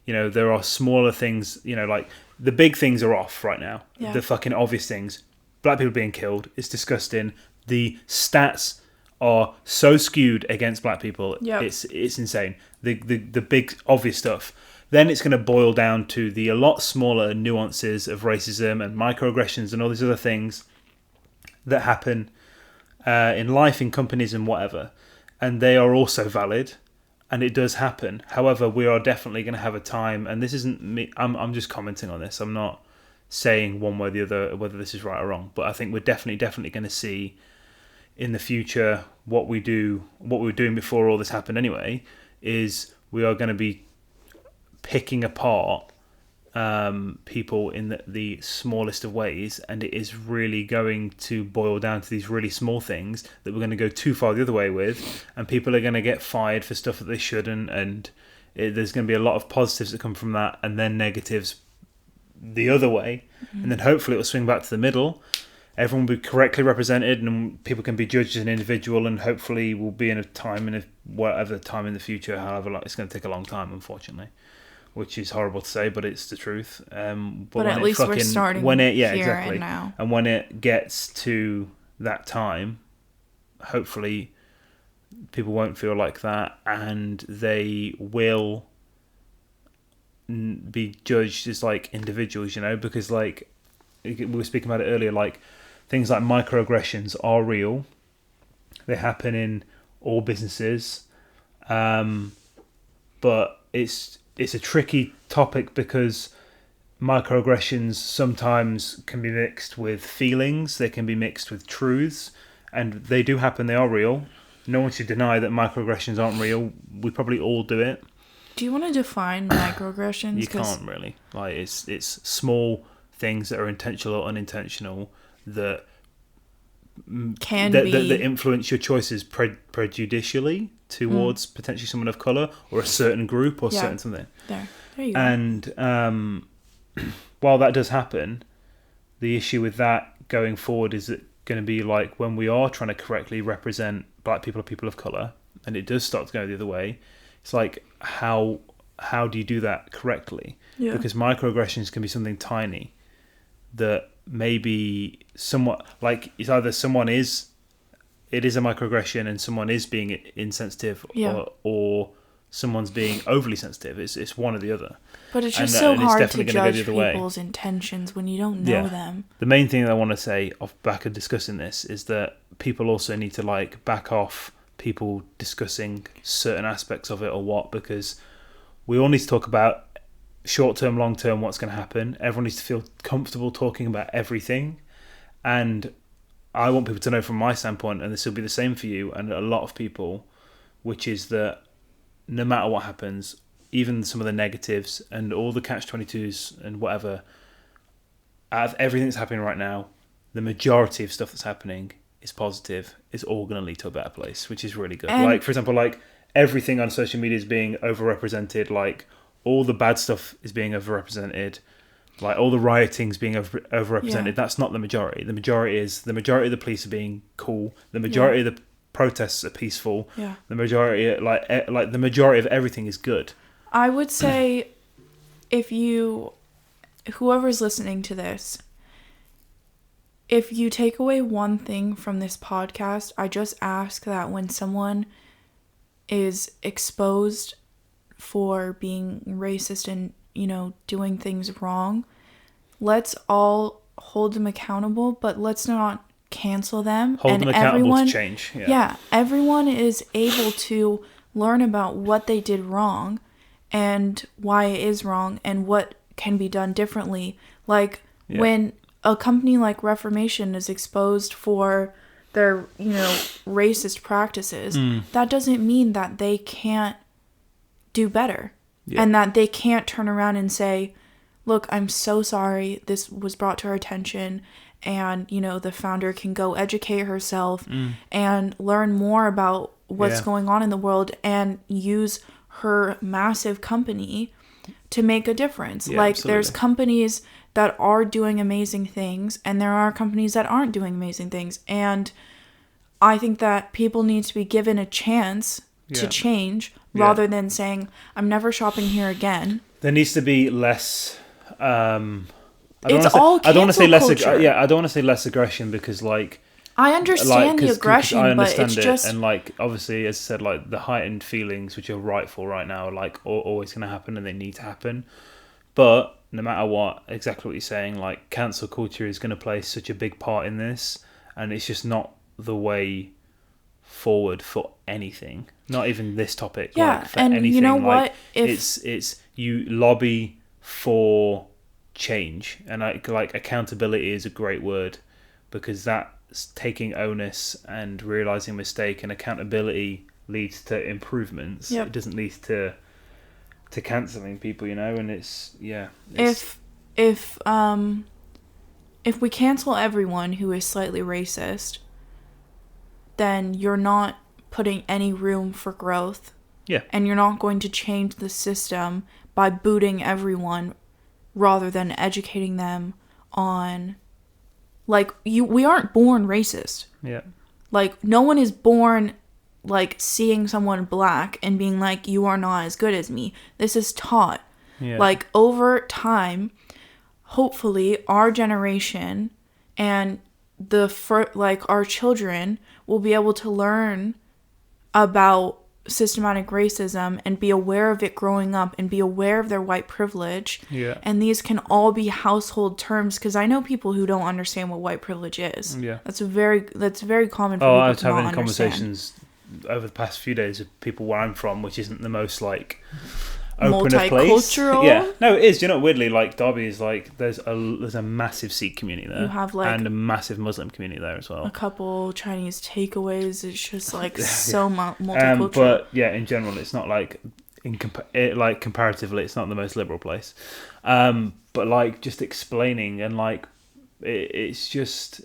there are smaller things, like the big things are off right now. Yeah. The fucking obvious things, black people being killed, is disgusting. The stats are so skewed against black people. Yep. It's insane. The big obvious stuff. Then it's going to boil down to the a lot smaller nuances of racism and microaggressions and all these other things that happen in life, in companies and whatever. And they are also valid, and it does happen. However, we are definitely going to have a time, and this isn't me, I'm just commenting on this. I'm not saying one way or the other whether this is right or wrong, but I think we're definitely going to see in the future what we were doing before all this happened anyway, is we are going to be picking apart people in the smallest of ways, and it is really going to boil down to these really small things that we're going to go too far the other way with, and people are going to get fired for stuff that they shouldn't, and there's going to be a lot of positives that come from that, and then negatives the other way, and then hopefully it'll swing back to the middle. Everyone will be correctly represented, and people can be judged as an individual, and hopefully we'll be in whatever time in the future, however long. It's going to take a long time, unfortunately, which is horrible to say, but it's the truth. But at least we're starting here and now. And when it gets to that time, hopefully people won't feel like that, and they will be judged as like individuals, because like we were speaking about it earlier, like things like microaggressions are real. They happen in all businesses, but it's a tricky topic because microaggressions sometimes can be mixed with feelings, they can be mixed with truths, and they do happen, they are real. No one should deny that microaggressions aren't real. We probably all do it. Do you want to define microaggressions? You can't really. Like it's small things that are intentional or unintentional that that influence your choices prejudicially towards potentially someone of colour or a certain group or certain something. There you go. And while that does happen, the issue with that going forward is it going to be like when we are trying to correctly represent black people or people of colour, and it does start to go the other way. It's like how do you do that correctly? Yeah. Because microaggressions can be something tiny that maybe somewhat like it's either it is a microaggression and someone is being insensitive, or someone's being overly sensitive. It's one or the other. But it's just so hard to judge people's intentions when you don't know them. The main thing that I want to say off back of discussing this is that people also need to like back off people discussing certain aspects of it or what, because we all need to talk about short term, long term, what's going to happen. Everyone needs to feel comfortable talking about everything, and I want people to know from my standpoint, and this will be the same for you and a lot of people, which is that no matter what happens, even some of the negatives and all the catch-22s and whatever, out of everything that's happening right now, the majority of stuff that's happening is positive. It's all going to lead to a better place, which is really good. Like, for example, like everything on social media is being overrepresented. Like all the bad stuff is being overrepresented. like all the rioting's being overrepresented. Yeah. That's not the majority. The majority of the police are being cool. The majority of the protests are peaceful. Yeah. The majority, like the majority of everything is good. I would say, whoever's listening to this, if you take away one thing from this podcast, I just ask that when someone is exposed for being racist and, doing things wrong, let's all hold them accountable, but let's not cancel them. Hold them accountable to change. Yeah, everyone is able to learn about what they did wrong and why it is wrong and what can be done differently. Like when a company like Reformation is exposed for their, racist practices, that doesn't mean that they can't do better. Yeah. And that they can't turn around and say, look, I'm so sorry, this was brought to our attention, and, the founder can go educate herself and learn more about what's going on in the world and use her massive company to make a difference. Yeah, like, absolutely. There's companies that are doing amazing things, and there are companies that aren't doing amazing things. And I think that people need to be given a chance to change rather than saying, I'm never shopping here again. There needs to be less... I don't want to say less aggression, because I understand the aggression, I understand but it's it, just... and obviously, as I said, the heightened feelings which are rightful right now are always going to happen, and they need to happen. But no matter what, exactly what you're saying, cancel culture is going to play such a big part in this, and it's just not the way forward for anything. Not even this topic. Yeah, for and anything. You know what? It's you lobby for change, and accountability is a great word, because that's taking onus and realizing mistake, and accountability leads to improvements. It doesn't lead to cancelling people, and if we cancel everyone who is slightly racist, then you're not putting any room for growth. Yeah. And you're not going to change the system by booting everyone rather than educating them on, we aren't born racist. Yeah. No one is born, seeing someone black and being like, you are not as good as me. This is taught. Yeah. Over time, hopefully, our generation and our children will be able to learn about systematic racism and be aware of it growing up and be aware of their white privilege. Yeah. And these can all be household terms, because I know people who don't understand what white privilege is. Yeah. That's very common for people to not understand. I was having conversations over the past few days with people where I'm from, which isn't the most open of place. Multicultural. Yeah, no, it is. Weirdly, Derby is there's a massive Sikh community there. You have and a massive Muslim community there as well. A couple Chinese takeaways. It's just so multicultural. But yeah, in general, it's not comparatively, it's not the most liberal place. But just explaining and it's just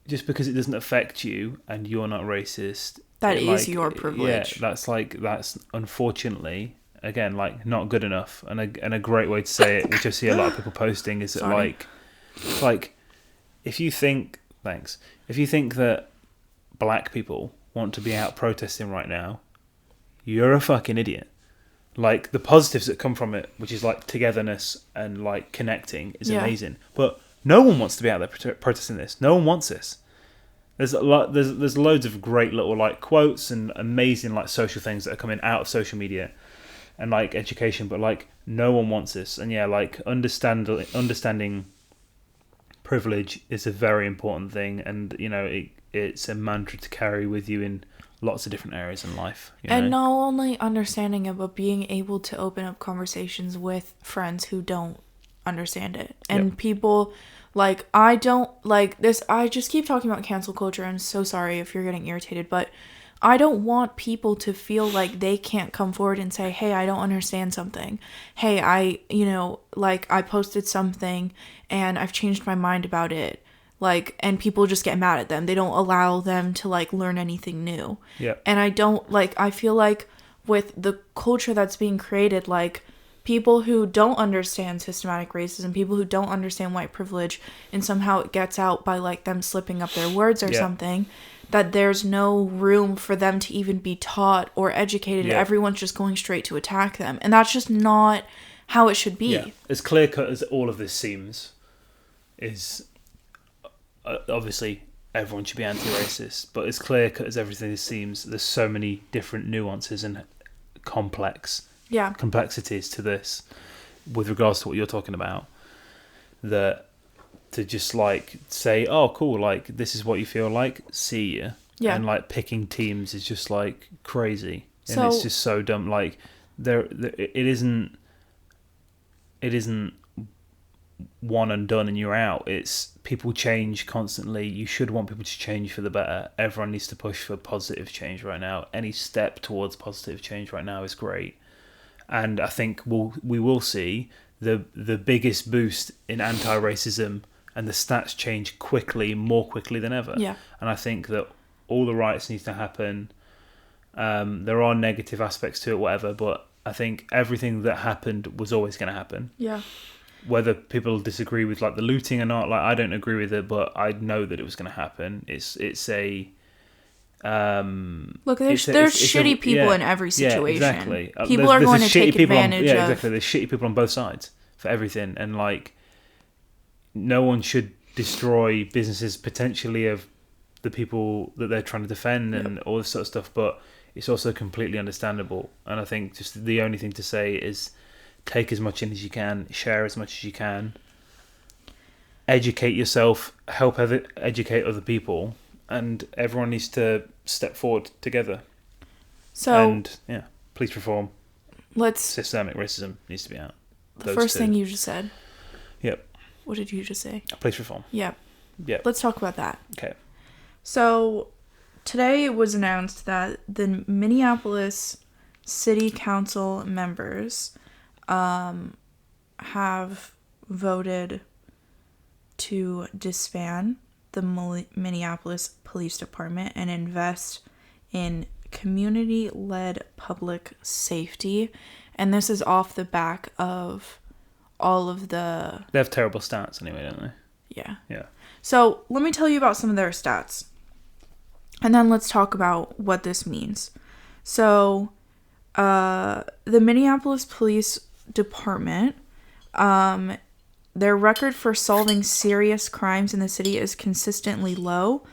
just because it doesn't affect you and you're not racist. That is your privilege. Yeah, that's unfortunately, again, not good enough. And a great way to say it, which I see a lot of people posting, is that if you think that black people want to be out protesting right now, you're a fucking idiot. The positives that come from it, which is togetherness and connecting, is amazing. But no one wants to be out there protesting this. No one wants this. There's loads of great little quotes and amazing social things that are coming out of social media and education, but no one wants this. And understanding privilege is a very important thing, and it's a mantra to carry with you in lots of different areas in life. And not only understanding it, but being able to open up conversations with friends who don't understand it, and people. I don't this. I just keep talking about cancel culture. I'm so sorry if you're getting irritated, but I don't want people to feel like they can't come forward and say, hey, I don't understand something. Hey, I posted something and I've changed my mind about it. And people just get mad at them. They don't allow them to learn anything new. Yeah. And I don't I feel with the culture that's being created, people who don't understand systematic racism, people who don't understand white privilege, and somehow it gets out by like them slipping up their words or something, that there's no room for them to even be taught or educated. Everyone's just going straight to attack them, and that's just not how it should be. As clear cut as all of this seems, is obviously everyone should be anti-racist, but as clear cut as everything seems, there's so many different nuances and complexities to this with regards to what you're talking about, that to just like say, oh cool, like this is what you feel like, see ya, and like picking teams is just like crazy, and it's just so dumb. Like it isn't one and done and you're out. It's people change constantly. You should want people to change for the better. Everyone needs to push for positive change right now. Any step towards positive change right now is great. And I think we will see the biggest boost in anti-racism, and the stats change more quickly than ever. Yeah. And I think that all the rights need to happen. There are negative aspects to it, whatever, but I think everything that happened was always going to happen. Yeah. Whether people disagree with like the looting or not, like I don't agree with it, but I know that it was going to happen. It's a look, there's shitty people in every situation. Yeah, exactly. People are going to take advantage of. Exactly. There's shitty people on both sides for everything, and like no one should destroy businesses potentially of the people that they're trying to defend and all this sort of stuff. But it's also completely understandable, and I think just the only thing to say is take as much in as you can, share as much as you can, educate yourself, help educate other people, and everyone needs to step forward together. Police reform. Systemic racism needs to be out. The first thing you just said. Yep. What did you just say? Police reform. Yep. Yep. Let's talk about that. Okay. So today it was announced that the Minneapolis City Council members have voted to disband the Minneapolis Police Department and invest in community-led public safety. And this is off the back of all of the... They have terrible stats anyway, don't they? Yeah. Yeah. So let me tell you about some of their stats. And then let's talk about what this means. So the Minneapolis Police Department, their record for solving serious crimes in the city is consistently low.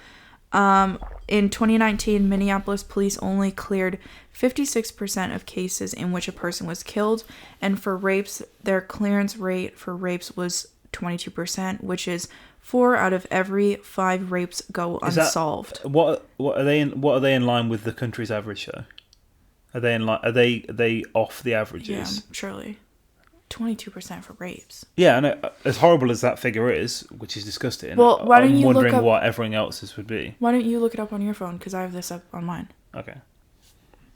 In 2019, Minneapolis police only cleared 56% of cases in which a person was killed, and for rapes, their clearance rate for rapes was 22%, which is 4 out of every 5 rapes go unsolved. What are they in line with the country's average though? Are they in line? Are they off the averages? Yeah, surely. 22% for rapes. Yeah, I know. As horrible as that figure is, which is disgusting. Well, why don't you look up... I'm wondering what everything else's would be. Why don't you look it up on your phone? Because I have this up on mine. Okay.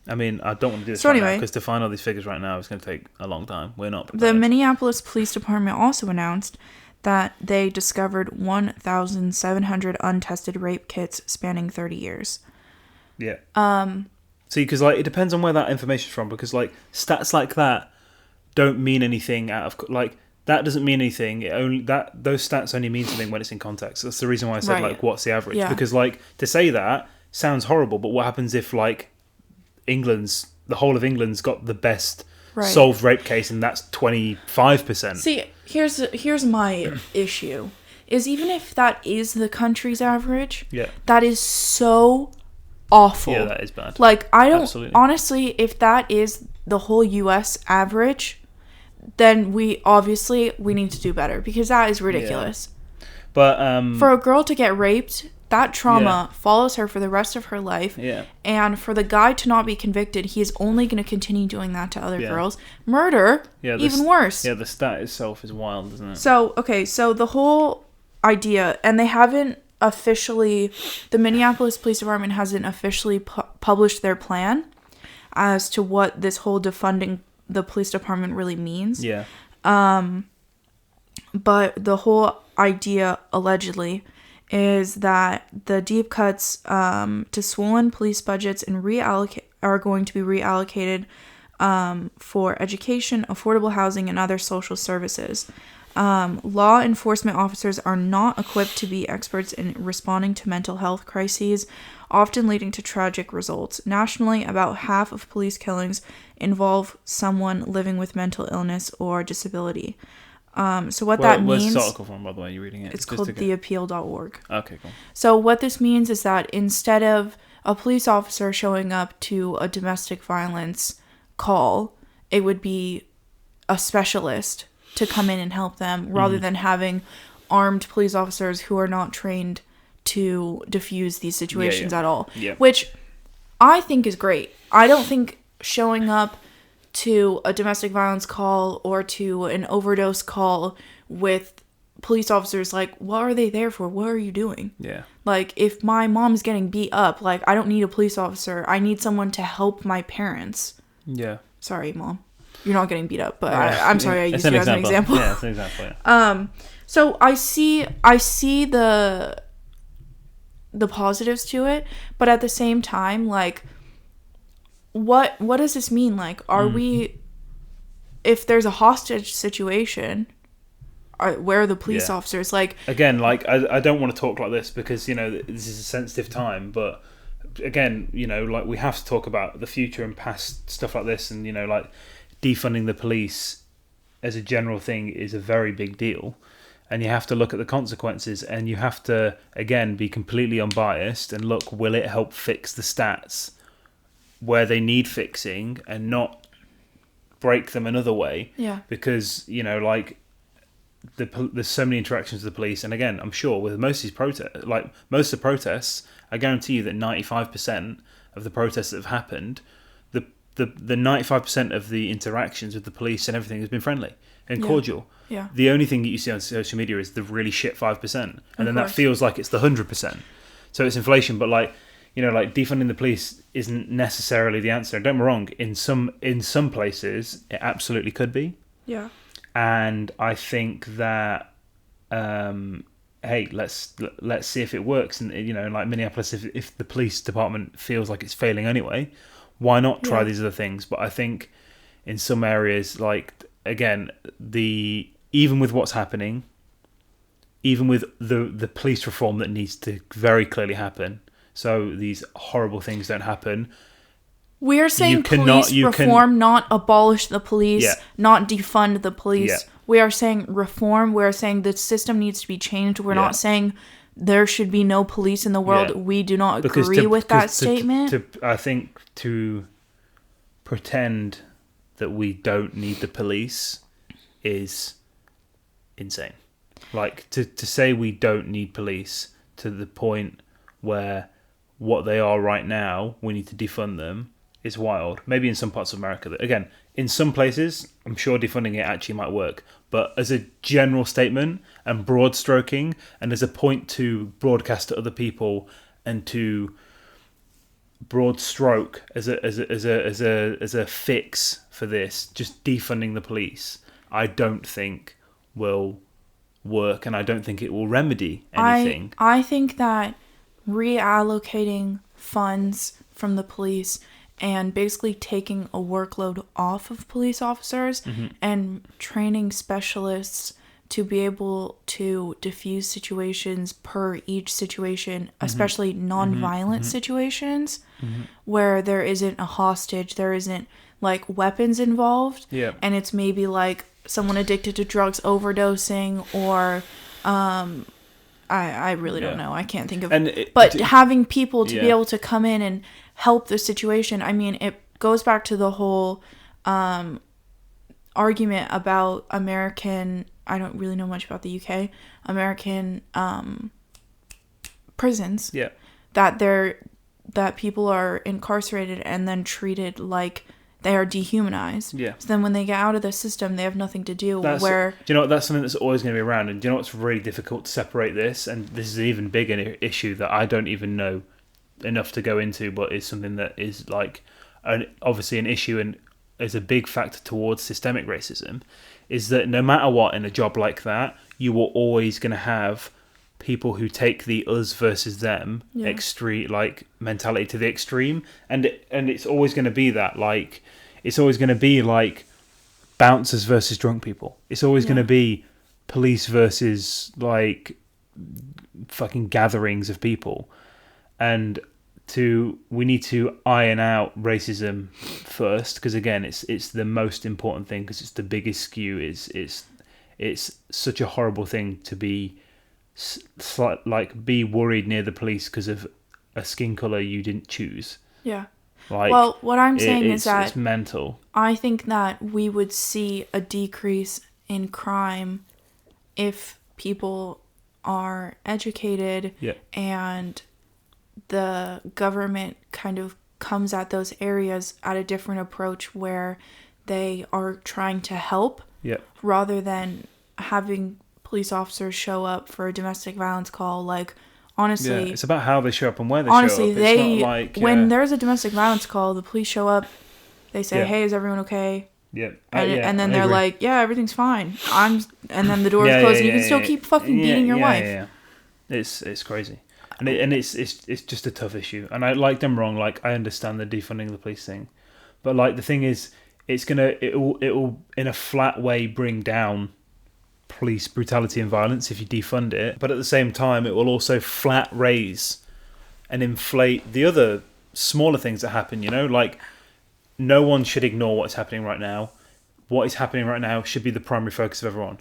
I mean, I don't want to do this now, because to find all these figures right now is going to take a long time. We're not prepared. The Minneapolis Police Department also announced that they discovered 1,700 untested rape kits spanning 30 years. Yeah. See, because like it depends on where that information's from. Because like stats like that don't mean anything that doesn't mean anything. Those stats only mean something when it's in context. That's the reason why I said like what's the average? Yeah. Because like to say that sounds horrible, but what happens if like the whole of England's got the best solved rape case and that's 25%? See, here's my issue. Is even if that is the country's average, that is so awful. Yeah, that is bad. Like I don't honestly, if that is the whole US average, then we need to do better because that is ridiculous. Yeah. But for a girl to get raped, that trauma follows her for the rest of her life. Yeah. And for the guy to not be convicted, he is only going to continue doing that to other girls. Murder, even worse. Yeah, the stat itself is wild, isn't it? So the whole idea, and they haven't officially, the Minneapolis Police Department hasn't officially published their plan as to what this whole defunding the police department really means. Yeah. But the whole idea, allegedly, is that the deep cuts to swollen police budgets and are going to be reallocated for education, affordable housing, and other social services. Law enforcement officers are not equipped to be experts in responding to mental health crises, often leading to tragic results. Nationally, about half of police killings involve someone living with mental illness or disability. So what that means... Where's this article from, by the way? You're reading it? It's called theappeal.org. Okay, cool. So what this means is that instead of a police officer showing up to a domestic violence call, it would be a specialist to come in and help them, rather than having armed police officers who are not trained to diffuse these situations at all. Yeah. Which I think is great. I don't think showing up to a domestic violence call or to an overdose call with police officers, like, what are they there for? What are you doing? Yeah. Like, if my mom's getting beat up, like, I don't need a police officer. I need someone to help my parents. Yeah. Sorry, Mom. You're not getting beat up, but I'm sorry I used you as an example. Yeah, it's an example, yeah. So I see the positives to it, but at the same time, like, what does this mean? Like, are we, if there's a hostage situation, where are the police officers? Like, again, like, I don't want to talk like this because, you know, this is a sensitive time, but again, you know, like, we have to talk about the future and past stuff like this, and, you know, like, defunding the police as a general thing is a very big deal, and you have to look at the consequences, and you have to, again, be completely unbiased and look, will it help fix the stats where they need fixing and not break them another way? Yeah. Because, you know, like, there's so many interactions with the police, and again, I'm sure with most of the protests, I guarantee you that 95% of the protests that have happened, the 95% of the interactions with the police and everything has been friendly and cordial. Yeah. The only thing that you see on social media is the really shit 5%, and then that feels like it's the 100%. So it's inflation, but, like, you know, like, defunding the police isn't necessarily the answer. Don't get me wrong, in some places it absolutely could be. Yeah. And I think that, hey, let's see if it works. And, you know, like Minneapolis, if the police department feels like it's failing anyway, why not try these other things? But I think in some areas, like, again, even with what's happening, even with the police reform that needs to very clearly happen, so these horrible things don't happen. We are saying police reform, not abolish the police, not defund the police. Yeah. We are saying reform. We are saying the system needs to be changed. We're not saying there should be no police in the world. Yeah. We do not agree with that statement. I think to pretend that we don't need the police is insane. Like, to say we don't need police to the point where what they are right now, we need to defund them, is wild. Maybe in some parts of America. Again, in some places, I'm sure defunding it actually might work. But as a general statement and broad stroking, and as a point to broadcast to other people and to broad stroke as a fix for this, just defunding the police, I don't think will work, and I don't think it will remedy anything. I think that reallocating funds from the police and basically taking a workload off of police officers and training specialists to be able to diffuse situations per each situation, especially non-violent situations where there isn't a hostage, there isn't, like, weapons involved, and it's maybe like someone addicted to drugs overdosing, or I really don't know. I can't think of it. But having people to be able to come in and help the situation. I mean, it goes back to the whole argument about American, I don't really know much about the UK, American prisons. Yeah. That people are incarcerated and then treated like they are dehumanized. Yeah. So then when they get out of the system, they have nothing to do. Do you know what? That's something that's always going to be around. And do you know what's really difficult to separate this? And this is an even bigger issue that I don't even know enough to go into, but is something that is, like, obviously an issue and is a big factor towards systemic racism, is that no matter what, in a job like that, you are always going to have people who take the us versus them extreme, like, mentality to the extreme, and it's always going to be that, like, it's always going to be like bouncers versus drunk people. It's always going to be police versus like fucking gatherings of people. And we need to iron out racism first, because again, it's the most important thing, because it's the biggest skew. It's such a horrible thing to be be worried near the police because of a skin color you didn't choose. Yeah. Like, well, what I'm saying is that it's mental. I think that we would see a decrease in crime if people are educated and the government kind of comes at those areas at a different approach where they are trying to help rather than having police officers show up for a domestic violence call. Like, honestly, it's about how they show up and where they show up. It's not like, when there's a domestic violence call, the police show up, they say, hey, is everyone okay? And then they're like, yeah, everything's fine. And then the door is closed and you can still keep fucking beating your wife. Yeah. It's crazy. And it's just a tough issue. And I, like, them wrong, like, I understand the defunding the police thing. But like, the thing is, it will in a flat way bring down police brutality and violence if you defund it, but at the same time it will also flat raise and inflate the other smaller things that happen, like, no one should ignore what's happening right now. What is happening right now should be the primary focus of everyone.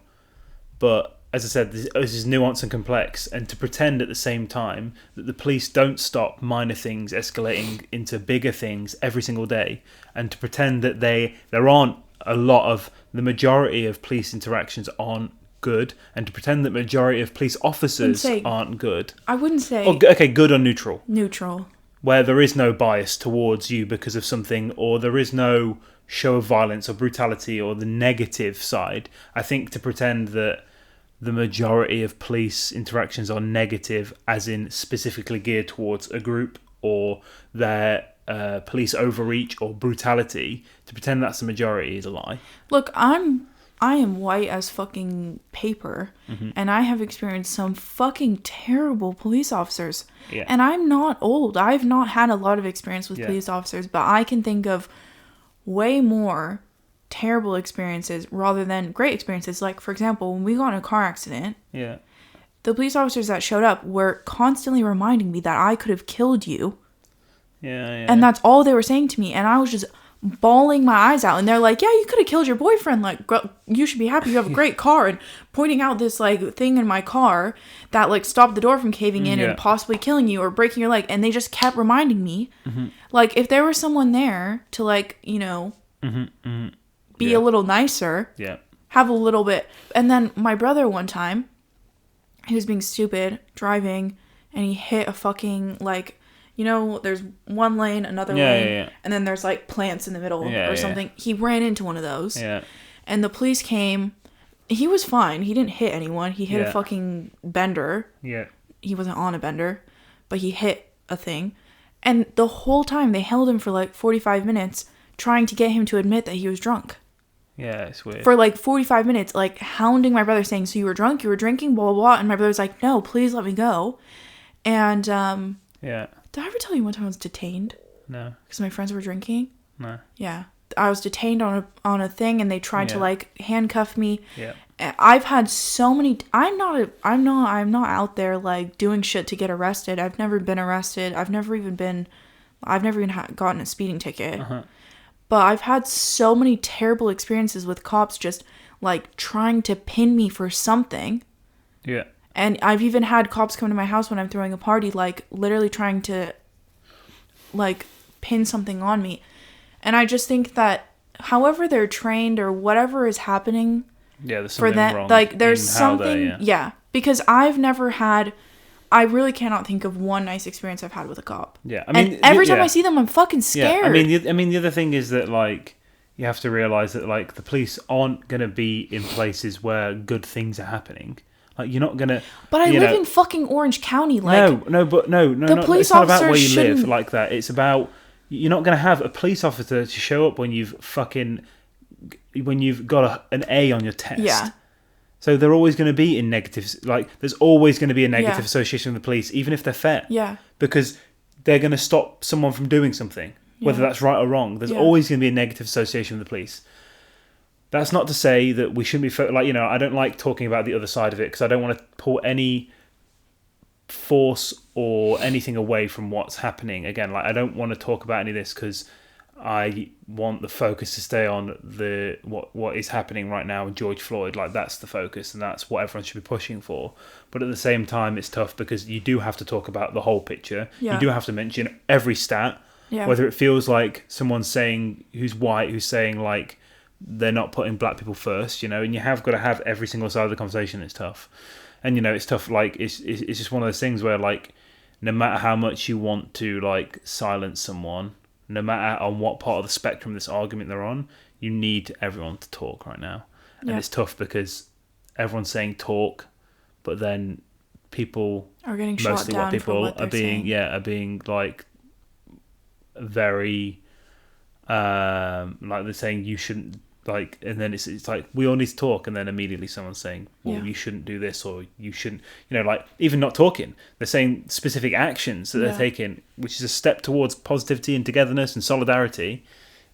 But as I said, this is nuance and complex, and to pretend at the same time that the police don't stop minor things escalating into bigger things every single day, and to pretend that there aren't a lot of the majority of police interactions aren't good, and to pretend that majority of police officers aren't good. I wouldn't say... Okay, good or neutral. Neutral. Where there is no bias towards you because of something, or there is no show of violence or brutality or the negative side. I think to pretend that the majority of police interactions are negative, as in specifically geared towards a group or their police overreach or brutality, to pretend that's the majority is a lie. Look, I am white as fucking paper, and I have experienced some fucking terrible police officers. Yeah. And I'm not old. I've not had a lot of experience with police officers, but I can think of way more terrible experiences rather than great experiences. Like, for example, when we got in a car accident, the police officers that showed up were constantly reminding me that I could have killed you. And that's all they were saying to me, and I was just bawling my eyes out, and they're like, yeah, you could have killed your boyfriend, like, you should be happy you have a great car, and pointing out this like thing in my car that like stopped the door from caving in and possibly killing you or breaking your leg. And they just kept reminding me, like, if there was someone there to, like, be a little nicer, have a little bit. And then my brother, one time, he was being stupid driving, and he hit a fucking, like, there's one lane, another lane, and then there's like plants in the middle or something. He ran into one of those. And the police came. He was fine. He didn't hit anyone. He hit a fucking bender. He wasn't on a bender, but he hit a thing. And the whole time they held him for like 45 minutes trying to get him to admit that he was drunk. Yeah, it's weird. For like 45 minutes, like hounding my brother, saying, so you were drunk, you were drinking, blah, blah, blah. And my brother's like, no, please let me go. And, did I ever tell you one time I was detained? No. Because my friends were drinking? No. Yeah. I was detained on a thing, and they tried to like handcuff me. Yeah. I've had so many. I'm not out there like doing shit to get arrested. I've never been arrested. I've never even gotten a speeding ticket. But I've had so many terrible experiences with cops just like trying to pin me for something. Yeah. And I've even had cops come to my house when I'm throwing a party, like, literally trying to, like, pin something on me. And I just think that however they're trained or whatever is happening there's for them, wrong, like, there's something, because I've never had, I really cannot think of one nice experience I've had with a cop. Yeah, I mean, and every time I see them, I'm fucking scared. Yeah, I mean, the other thing is that, like, you have to realize that, like, the police aren't going to be in places where good things are happening. Like, you're not gonna. But I live in fucking Orange County. Like, no. The police it's not about where you shouldn't... live like that. It's about you're not gonna have a police officer to show up when you've got an A on your test. Yeah. So they're always going to be in negatives. Like, there's always going to be a negative association with the police, even if they're fair. Yeah. Because they're going to stop someone from doing something. whether that's right or wrong. There's always going to be a negative association with the police. That's not to say that we shouldn't be I don't like talking about the other side of it because I don't want to pull any force or anything away from what's happening. Again, like I don't want to talk about any of this because I want the focus to stay on what is happening right now with George Floyd. Like that's the focus and that's what everyone should be pushing for. But at the same time, it's tough because you do have to talk about the whole picture. You do have to mention every stat, whether it feels like someone's saying who's white, who's saying like they're not putting black people first, and you have got to have every single side of the conversation. It's tough. And, it's tough. Like, it's just one of those things where, like, no matter how much you want to, like, silence someone, no matter on what part of the spectrum this argument they're on, you need everyone to talk right now. And it's tough because everyone's saying talk, but then people are getting shot down people for what are being saying. Are being like very like they're saying you shouldn't. Like, and then it's like we all need to talk, and then immediately someone's saying, "Well, you shouldn't do this, or you shouldn't," like even not talking. They're saying specific actions that they're taking, which is a step towards positivity and togetherness and solidarity,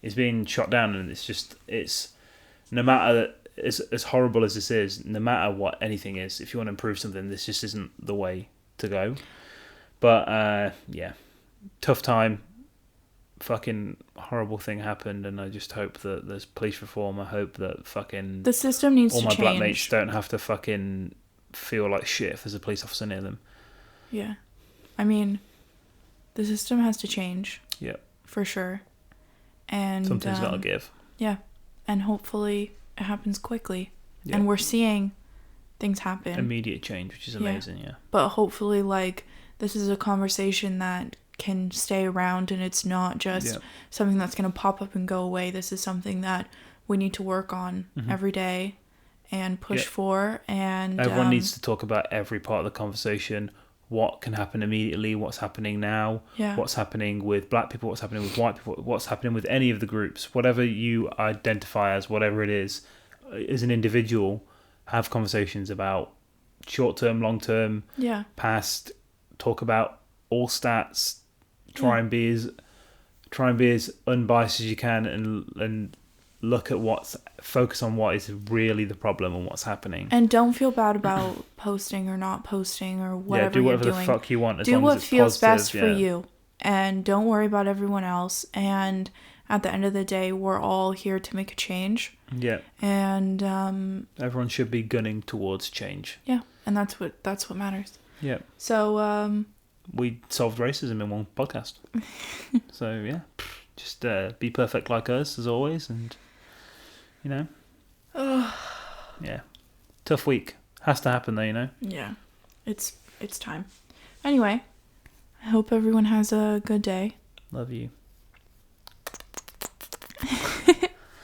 is being shot down, and it's no matter as horrible as this is, no matter what anything is, if you want to improve something, this just isn't the way to go. But tough time. Fucking horrible thing happened, and I just hope that there's police reform. I hope that fucking the system needs to change. All my black mates don't have to fucking feel like shit if there's a police officer near them. Yeah, I mean, the system has to change. Yeah, for sure. And something's got to give. Yeah, and hopefully it happens quickly. Yeah. And we're seeing things happen. Immediate change, which is amazing. Yeah. But hopefully, like, this is a conversation that can stay around, and it's not just something that's going to pop up and go away. This is something that we need to work on every day and push for. And everyone needs to talk about every part of the conversation. What can happen immediately? What's happening now? What's happening with black people? What's happening with white people? What's happening with any of the groups? Whatever you identify as, whatever it is, as an individual, have conversations about short-term, long-term, past. Talk about all stats. Try and be as unbiased as you can, and look at focus on what is really the problem and what's happening. And don't feel bad about posting or not posting or whatever do whatever you're doing. The fuck you want. Do what feels positive, best for you, and don't worry about everyone else. And at the end of the day, we're all here to make a change. Yeah. And everyone should be gunning towards change. Yeah, and that's what matters. Yeah. So we solved racism in one podcast. So just be perfect like us as always, and tough week has to happen though. Yeah, it's time. Anyway, I hope everyone has a good day. Love you.